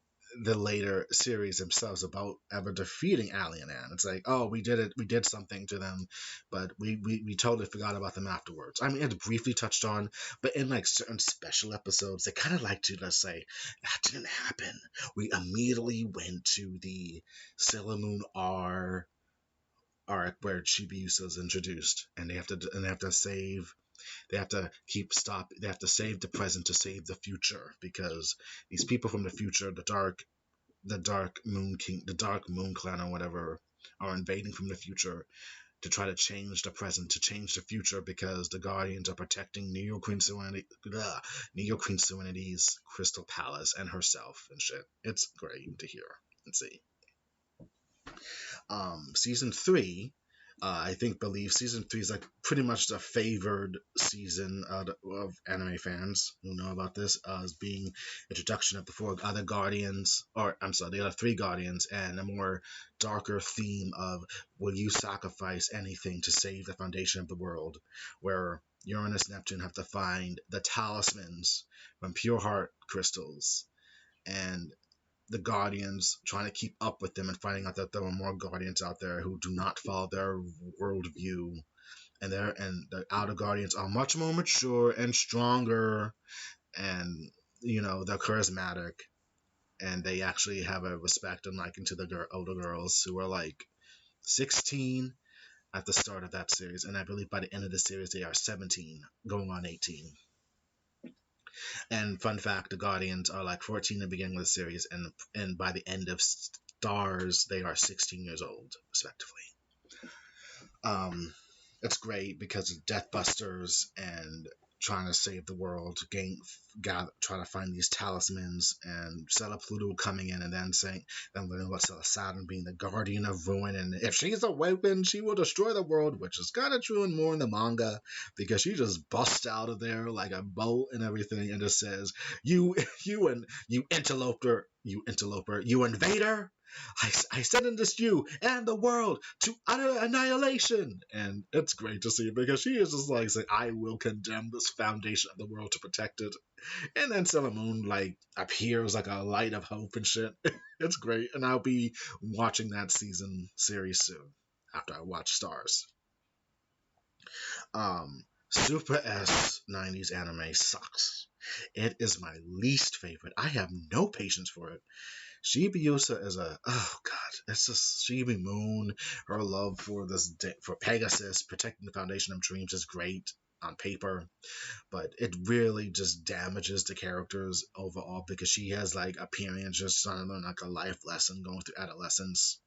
the later series themselves about ever defeating Alien Ant. It's like, oh, we did it, we did something to them, but we totally forgot about them afterwards. I mean, it's briefly touched on, but in like certain special episodes, they kind of like to just say, that didn't happen. We immediately went to the Sailor Moon R arc where Chibiusa is introduced, and they have to save they have to they have to save the present to save the future, because these people from the future, the dark moon clan or whatever, are invading from the future to try to change the present, to change the future, because the Guardians are protecting Neo Queen Serenity's Crystal Palace and herself and shit. It's great to hear and see. Season three, I think believe season three is like pretty much the favored season of anime fans who know about this, as being introduction of the four other guardians, or I'm sorry, the other three guardians, and a more darker theme of will you sacrifice anything to save the foundation of the world, where Uranus and Neptune have to find the talismans from pure heart crystals, and the Guardians trying to keep up with them and finding out that there are more Guardians out there who do not follow their worldview, and the Outer Guardians are much more mature and stronger, and they're charismatic, and they actually have a respect and liking to the older girls who are like 16 at the start of that series, and I believe by the end of the series they are 17, going on 18. And fun fact, the Guardians are like 14 in the beginning of the series, and by the end of Stars, they are 16 years old, respectively. Um, it's great because of Deathbusters and trying to save the world, trying to find these talismans, and Stella Pluto coming in and then learning about Stella Saturn being the guardian of ruin, and if she's a weapon, she will destroy the world, which is kind of true and more in the manga, because she just busts out of there like a bolt and everything, and just says, "You, you interloper, you invader." I sentenced you and the world to utter annihilation. And it's great to see because she is just like saying, I will condemn this foundation of the world to protect it. And then Sailor Moon like appears like a light of hope and shit. It's great. And I'll be watching that series soon after I watch Stars. Super S 90s anime sucks. It is my least favorite. I have no patience for it. Chibiusa is oh god, it's just Chibi Moon. Her love for for Pegasus protecting the foundation of dreams is great on paper, but it really just damages the characters overall because she has like appearance just on like a life lesson going through adolescence.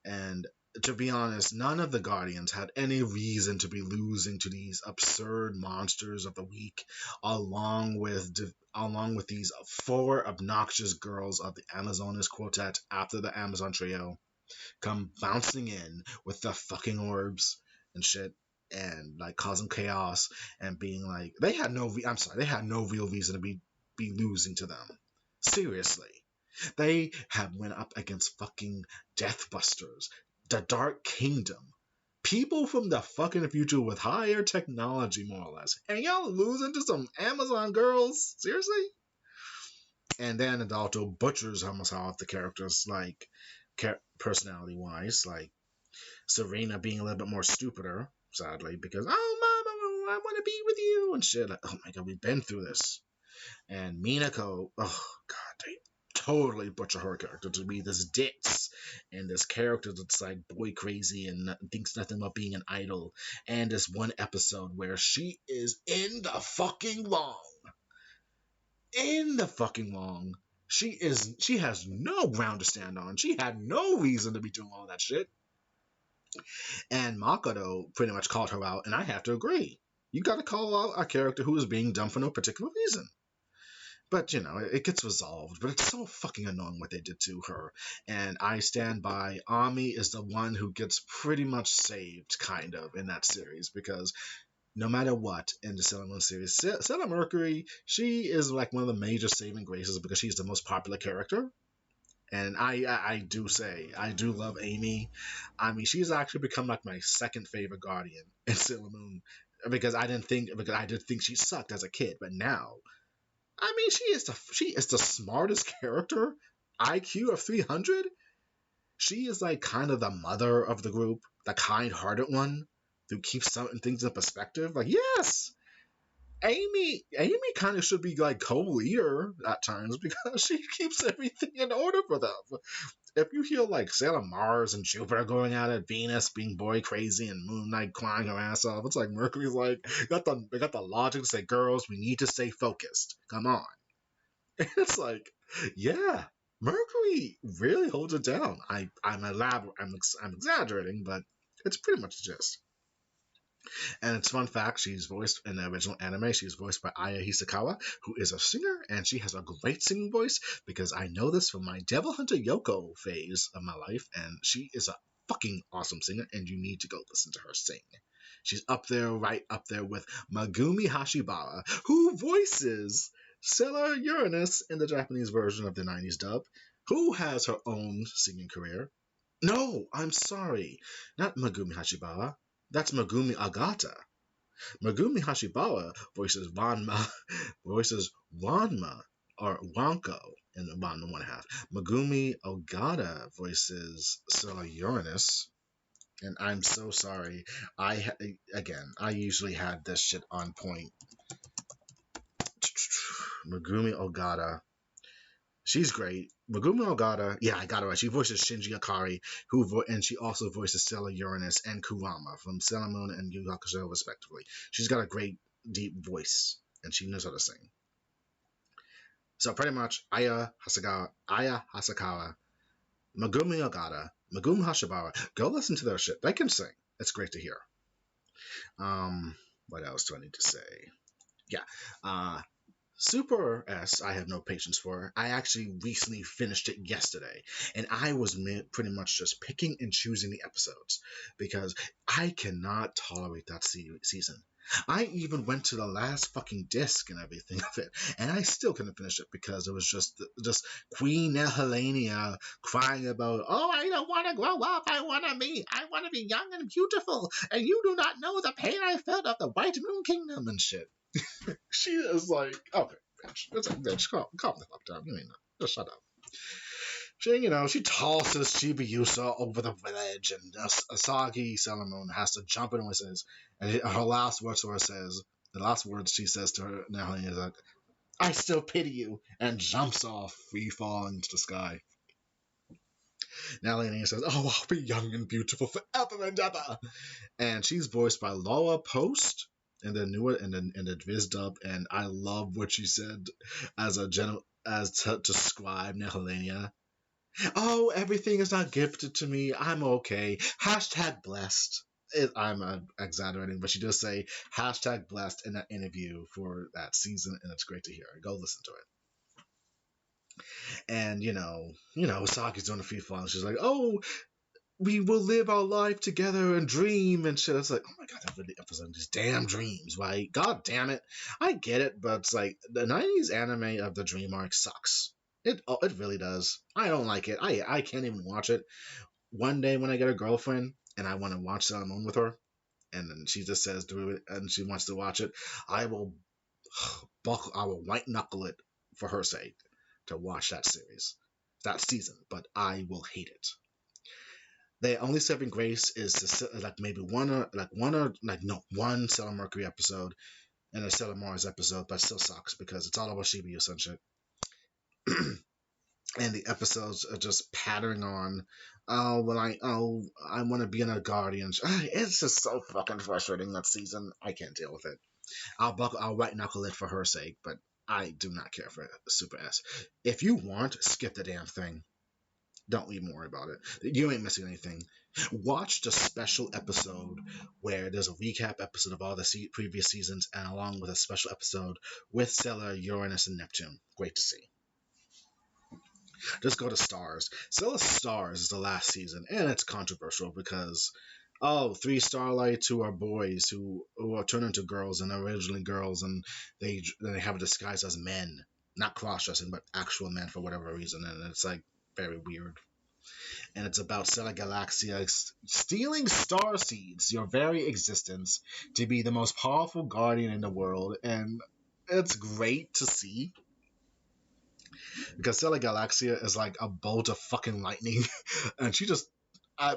And to be honest, none of the Guardians had any reason to be losing to these absurd monsters of the week, along with these four obnoxious girls of the Amazonas Quartet after the Amazon Trio come bouncing in with the fucking orbs and shit, and like causing chaos and being like they had no real reason to be losing to them. Seriously. They have went up against fucking Deathbusters, the Dark Kingdom, people from the fucking future with higher technology, more or less. And y'all losing to some Amazon girls? Seriously? And then it also butchers almost half the characters, like personality wise, like Serena being a little bit more stupider, sadly, because, oh, mama, I want to be with you, and shit. Like, oh my god, we've been through this. And Minako, oh god, they totally butcher her character to be this ditz and this character that's like boy crazy and thinks nothing about being an idol. And this one episode where she is in the fucking wrong. In the fucking wrong. She has no ground to stand on. She had no reason to be doing all that shit. And Makoto pretty much called her out, and I have to agree. You gotta call out a character who is being done for no particular reason. But, it gets resolved. But it's so fucking annoying what they did to her. And I stand by, Ami is the one who gets pretty much saved, kind of, in that series. Because no matter what in the Sailor Moon series, Sailor Mercury, she is like one of the major saving graces because she's the most popular character. And I do say, I do love Amy. I mean, she's actually become like my second favorite Guardian in Sailor Moon. because I did think she sucked as a kid, but now, I mean, she is the smartest character. IQ of 300. She is like kind of the mother of the group, the kind-hearted one who keeps certain things in perspective. Like, yes, Amy kind of should be like co-leader at times because she keeps everything in order for them. If you hear like Sailor Mars and Jupiter going at it, Venus being boy crazy, and Moon Knight crying her ass off, it's like Mercury's like they got the logic to say, girls, we need to stay focused. Come on. And it's like, yeah, Mercury really holds it down. I'm exaggerating, but it's pretty much the gist. And it's fun fact, she's voiced in the original anime. She's voiced by Aya Hisakawa, who is a singer, and she has a great singing voice because I know this from my Devil Hunter Yoko phase of my life, and she is a fucking awesome singer, and you need to go listen to her sing. She's up there, right up there with Megumi Hashibara, who voices Sailor Uranus in the Japanese version of the 90s dub, who has her own singing career. No, I'm sorry, not Megumi Hashibara. That's Megumi Agata. Megumi Hashibara voices Wanma or Wanko in the bottom one half. Megumi Ogata voices Sailor Uranus. And I'm so sorry. I usually had this shit on point. Megumi Ogata. She's great. Megumi Ogata, yeah, I got it right. She voices Shinji Ikari, and she also voices Sailor Uranus and Kurama from Sailor Moon and Yu Yu Hakusho, respectively. She's got a great, deep voice, and she knows how to sing. So pretty much, Aya Hasakawa, Megumi Ogata, Megumi Hashibara, go listen to their shit. They can sing. It's great to hear. What else do I need to say? Yeah. Super S, I have no patience for. I actually recently finished it yesterday, and I was pretty much just picking and choosing the episodes because I cannot tolerate that season. I even went to the last fucking disc and everything of it, and I still couldn't finish it because it was just Queen Helenia crying about, oh, I don't want to grow up, I want to be young and beautiful, and you do not know the pain I felt of the White Moon Kingdom and shit. She is like, okay, bitch, it's like, bitch, calm the fuck down. You ain't know. Just shut up. She tosses Chibiusa over the village, and Asagi Salamone has to jump in and says, and her last words to her says, the last words she says to her now is like, I still pity you, and jumps off, free falling into the sky. Now Leonie says, oh, I'll be young and beautiful forever and ever. And she's voiced by Laura Post in the newer in the Viz dub, and I love what she said as to describe Nehelenia. Oh, everything is not gifted to me. I'm okay. Hashtag blessed. I'm exaggerating, but she does say hashtag blessed in that interview for that season, and it's great to hear. Go listen to it. And Saki's doing the free fall, and she's like, "Oh, we will live our life together and dream and shit." It's like, oh my god, I'm really emphasizing these damn dreams, right? God damn it. I get it, but it's like the 90s anime of the dream arc sucks. It really does. I don't like it. I can't even watch it. One day when I get a girlfriend and I want to watch Sailor Moon with her, and then she just says do it and she wants to watch it, I will white knuckle it for her sake to watch that that season, but I will hate it. The only saving grace is like maybe one Sailor Mercury episode and a Sailor Mars episode, but it still sucks because it's all about Shibuya and shit. And the episodes are just pattering on, I want to be in a Guardian. It's just so fucking frustrating that season. I can't deal with it. I'll white knuckle it for her sake, but I do not care for Super S. If you want, skip the damn thing. Don't even worry about it. You ain't missing anything. Watch the special episode where there's a recap episode of all the previous seasons, and along with a special episode with Sailor Uranus and Neptune. Great to see. Just go to Stars. Sailor Stars is the last season, and it's controversial because, 3 Starlights who are boys who are turned into girls and are originally girls, and they have a disguise as men, not cross-dressing, but actual men for whatever reason, and it's like very weird. and it's about Stella Galaxia stealing star seeds, your very existence, to be the most powerful guardian in the world. And it's great to see because Stella Galaxia is like a bolt of fucking lightning, and she just.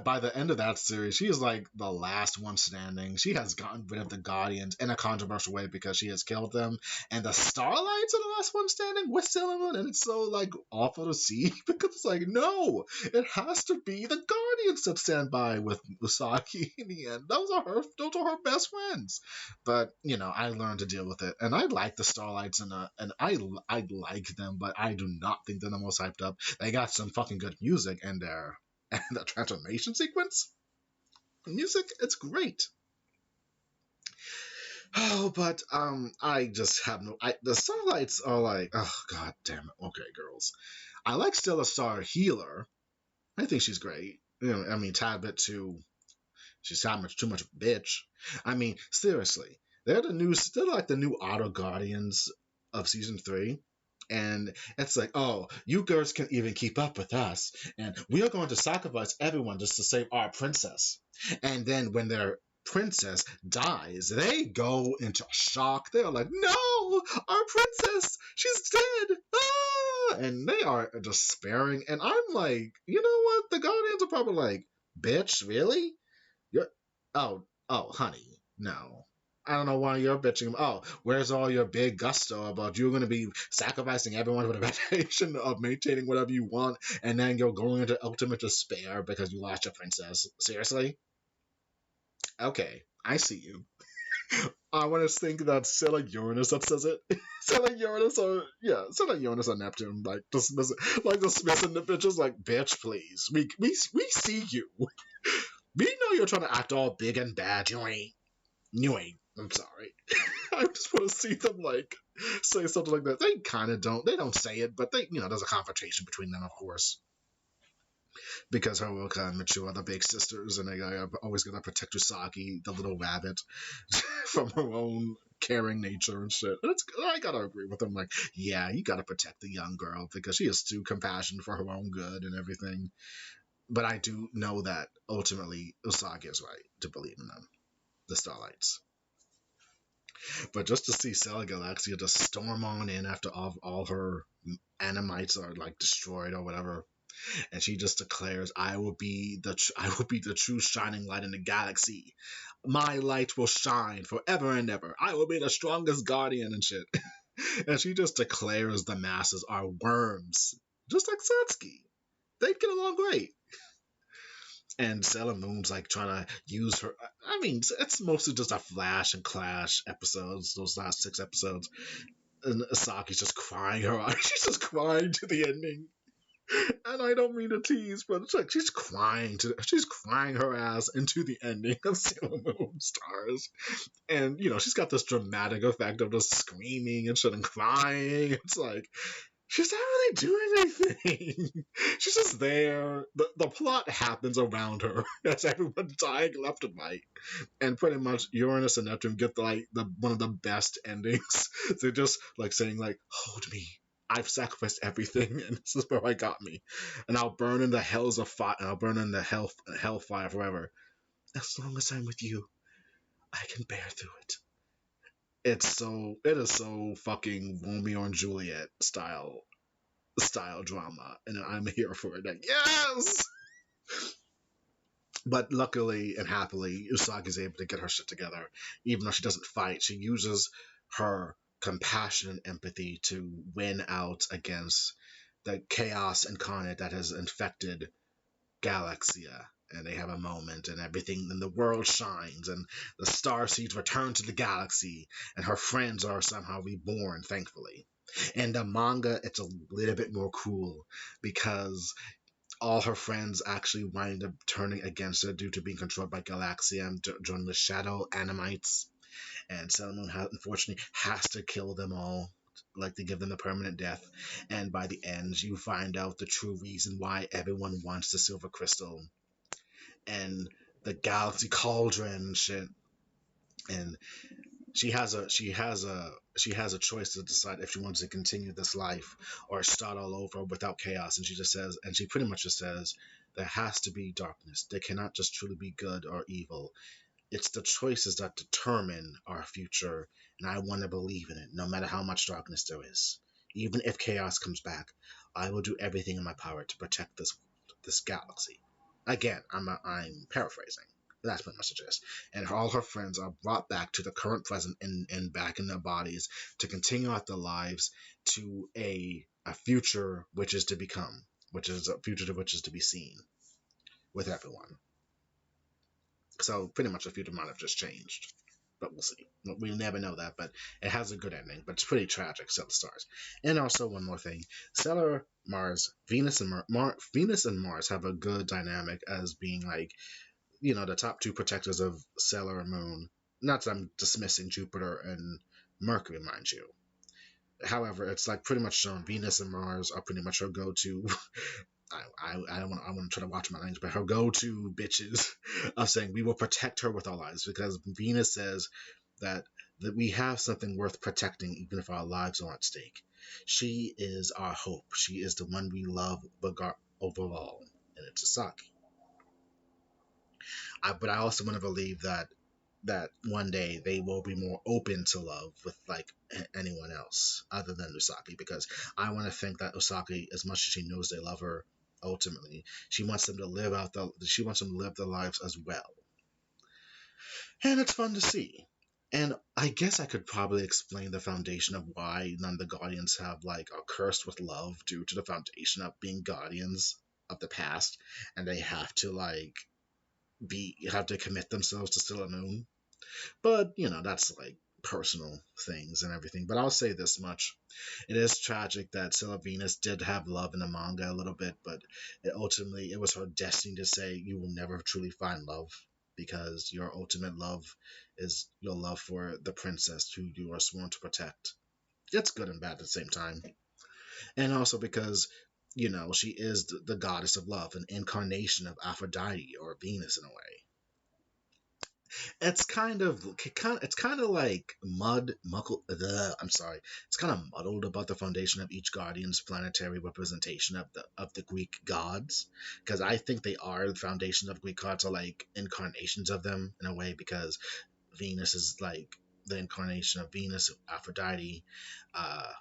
By the end of that series, she is like the last one standing. She has gotten rid of the Guardians in a controversial way because she has killed them, and the Starlights are the last one standing with Sailor Moon, and it's so like awful to see because it's like no, it has to be the Guardians that stand by with Usagi in the end. Those are her best friends. But you know, I learned to deal with it, and I like the Starlights, and I like them, but I do not think they're the most hyped up. They got some fucking good music in there, and the transformation sequence, music, it's great. Oh, but I just have no. The Starlights are like, oh god damn it. Okay, girls, I like Stella Star Healer. I think she's great. You know, I mean, tad bit too. She's had much too much of a bitch. I mean, seriously, they're like the new Auto Guardians of season 3. And it's like, oh, you girls can even keep up with us, and we are going to sacrifice everyone just to save our princess. And then when their princess dies, they go into shock. They are like, no, our princess, she's dead. Ah! And they are despairing. And I'm like, you know what? The Guardians are probably like, bitch, really? You're oh honey, no. I don't know why you're bitching. Oh, where's all your big gusto about you're going to be sacrificing everyone for the reputation of maintaining whatever you want, and then you're going into ultimate despair because you lost your princess? Seriously? Okay, I see you. I want to think that Sailor Uranus that says it. Sailor Uranus or yeah, Sailor Uranus or Neptune, like dismissing the bitches, like bitch, please. We see you. We know you're trying to act all big and bad. You ain't. You ain't. I'm sorry. I just want to see them like say something like that. They kind of don't. They don't say it, but they, there's a confrontation between them, of course, because Haruka and Michiru are the big sisters, and they are always gonna protect Usagi, the little rabbit, from her own caring nature and shit. And I gotta agree with them. Like, yeah, you gotta protect the young girl because she is too compassionate for her own good and everything. But I do know that ultimately Usagi is right to believe in them, the Starlights. But just to see Stella Galaxia just storm on in after all her animites are like destroyed or whatever, and she just declares, I will be the true shining light in the galaxy. My light will shine forever and ever. I will be the strongest guardian and shit." And she just declares the masses are worms, just like Satsuki. They get along great. And Sailor Moon's like trying to use her. I mean, it's mostly just a Flash and Clash episodes, those last 6 episodes. And Asaki's just crying her eyes. She's just crying to the ending. And I don't mean to tease, but it's like she's crying her ass into the ending of Sailor Moon Stars. And she's got this dramatic effect of just screaming and shit and crying. It's like she's not really doing anything. She's just there. The plot happens around her as everyone's dying left and right. And pretty much Uranus and Neptune get the one of the best endings. They're just like saying like, hold me. I've sacrificed everything, and this is where I got me. And I'll burn in the hells of fire, and I'll burn in the hellfire forever. As long as I'm with you, I can bear through it. It is so fucking Romeo and Juliet style drama, and I'm here for it. Like, yes. But luckily and happily, Usagi's able to get her shit together. Even though she doesn't fight, she uses her compassion and empathy to win out against the chaos incarnate that has infected Galaxia. And they have a moment, and everything, and the world shines, and the star seeds return to the galaxy, and her friends are somehow reborn, thankfully. In the manga, it's a little bit more cruel because all her friends actually wind up turning against her due to being controlled by Galaxium during the Shadow Animites. And Sailor Moon, unfortunately, has to kill them all, like to give them a permanent death. And by the end, you find out the true reason why everyone wants the Silver Crystal and the Galaxy Cauldron and shit. And she has a choice to decide if she wants to continue this life or start all over without chaos. And she just says, and she pretty much just says, there has to be darkness. There cannot just truly be good or evil. It's the choices that determine our future, and I want to believe in it, no matter how much darkness there is. Even if chaos comes back, I will do everything in my power to protect this galaxy. Again, I'm paraphrasing. That's what my message is. And all her friends are brought back to the current present and back in their bodies to continue out their lives to a future which is to become, which is a future which is to be seen with everyone. So pretty much the future might have just changed, but we'll see. We'll never know that, but it has a good ending. But it's pretty tragic. So the stars. And also one more thing: Stellar Mars, Venus and Mars have a good dynamic as being like the top two protectors of Sailor Moon. Not that I'm dismissing Jupiter and Mercury, mind you. However, it's like pretty much shown Venus and Mars are pretty much her go-to. I don't want to try to watch my language, but her go-to bitches of saying we will protect her with our lives because Venus says that we have something worth protecting even if our lives are at stake. She is our hope. She is the one we love overall, and it's Sasaki. But I also want to believe that one day they will be more open to love with like anyone else other than Usagi because I want to think that Usagi, as much as she knows they love her, ultimately she wants them to live their lives as well, and it's fun to see. And I guess I could probably explain the foundation of why none of the Guardians have like are cursed with love due to the foundation of being guardians of the past, and they have to have to commit themselves to Sailor Moon. But, that's like personal things and everything. But I'll say this much. It is tragic that Sailor Venus did have love in the manga a little bit, but it was her destiny to say you will never truly find love because your ultimate love is your love for the princess who you are sworn to protect. It's good and bad at the same time. And also because, she is the goddess of love, an incarnation of Aphrodite or Venus in a way. It's kind of like I'm sorry. It's kind of muddled about the foundation of each guardian's planetary representation of the Greek gods, because I think they are the foundation of Greek gods are like incarnations of them in a way, because Venus is like the incarnation of Venus, Aphrodite,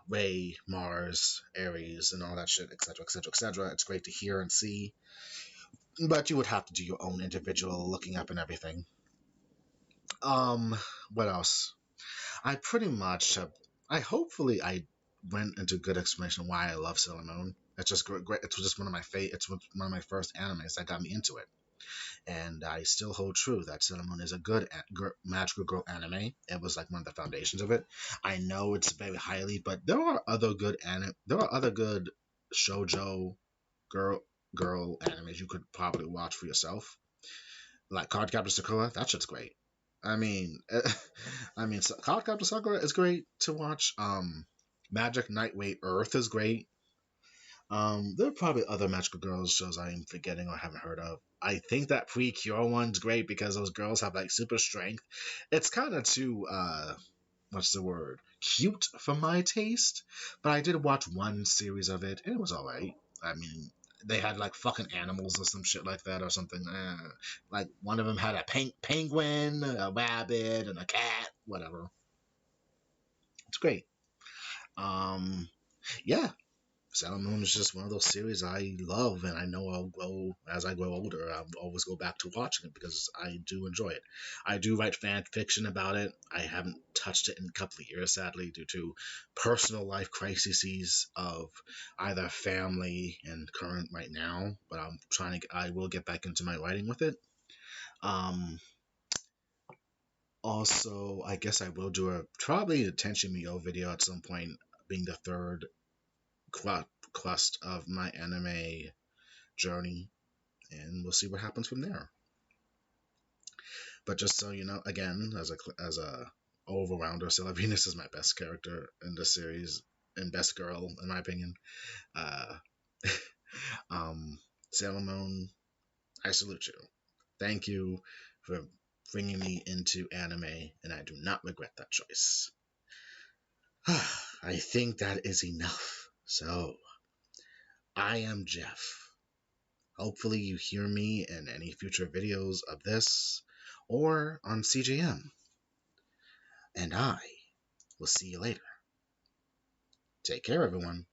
Ray, Mars, Ares, and all that shit, etc., etc., etc. It's great to hear and see, but you would have to do your own individual looking up and everything. Um, what else? I pretty much have. I went into good explanation why I love Sailor Moon. It's just great. It's just one of my It's one of my first animes that got me into it, and I still hold true that Sailor Moon is a good magical girl anime. It was like one of the foundations of it. I know it's very highly, but there are other good There are other good shojo girl animes you could probably watch for yourself, like Cardcaptor Sakura. That shit's great. I mean, Cardcaptor Sakura is great to watch. Magic Nightway Earth is great. There are probably other magical girls shows I'm forgetting or haven't heard of. I think that Pre-Cure one's great because those girls have like super strength. It's kind of too what's the word? Cute for my taste. But I did watch one series of it and it was alright. I mean, they had like fucking animals or some shit like that or something. Like one of them had a penguin, a rabbit, and a cat. Whatever. It's great. Um, yeah, Sailor Moon is just one of those series I love, and I know I'll go as I grow older. I'll always go back to watching it because I do enjoy it. I do write fan fiction about it. I haven't touched it in a couple of years, sadly, due to personal life crises of either family and current right now. But I will get back into my writing with it. Um, Also, I guess I will do probably a Tenchi Muyo video at some point, being the third quest of my anime journey, and we'll see what happens from there. But just so you know, again, as a over-rounder, Sailor Venus is my best character in the series and best girl in my opinion. Uh, um, Sailor Moon, I salute you. Thank you for bringing me into anime, and I do not regret that choice. I think that is enough. So, I am Jeff. Hopefully, you hear me in any future videos of this or on CJM. And I will see you later. Take care, everyone.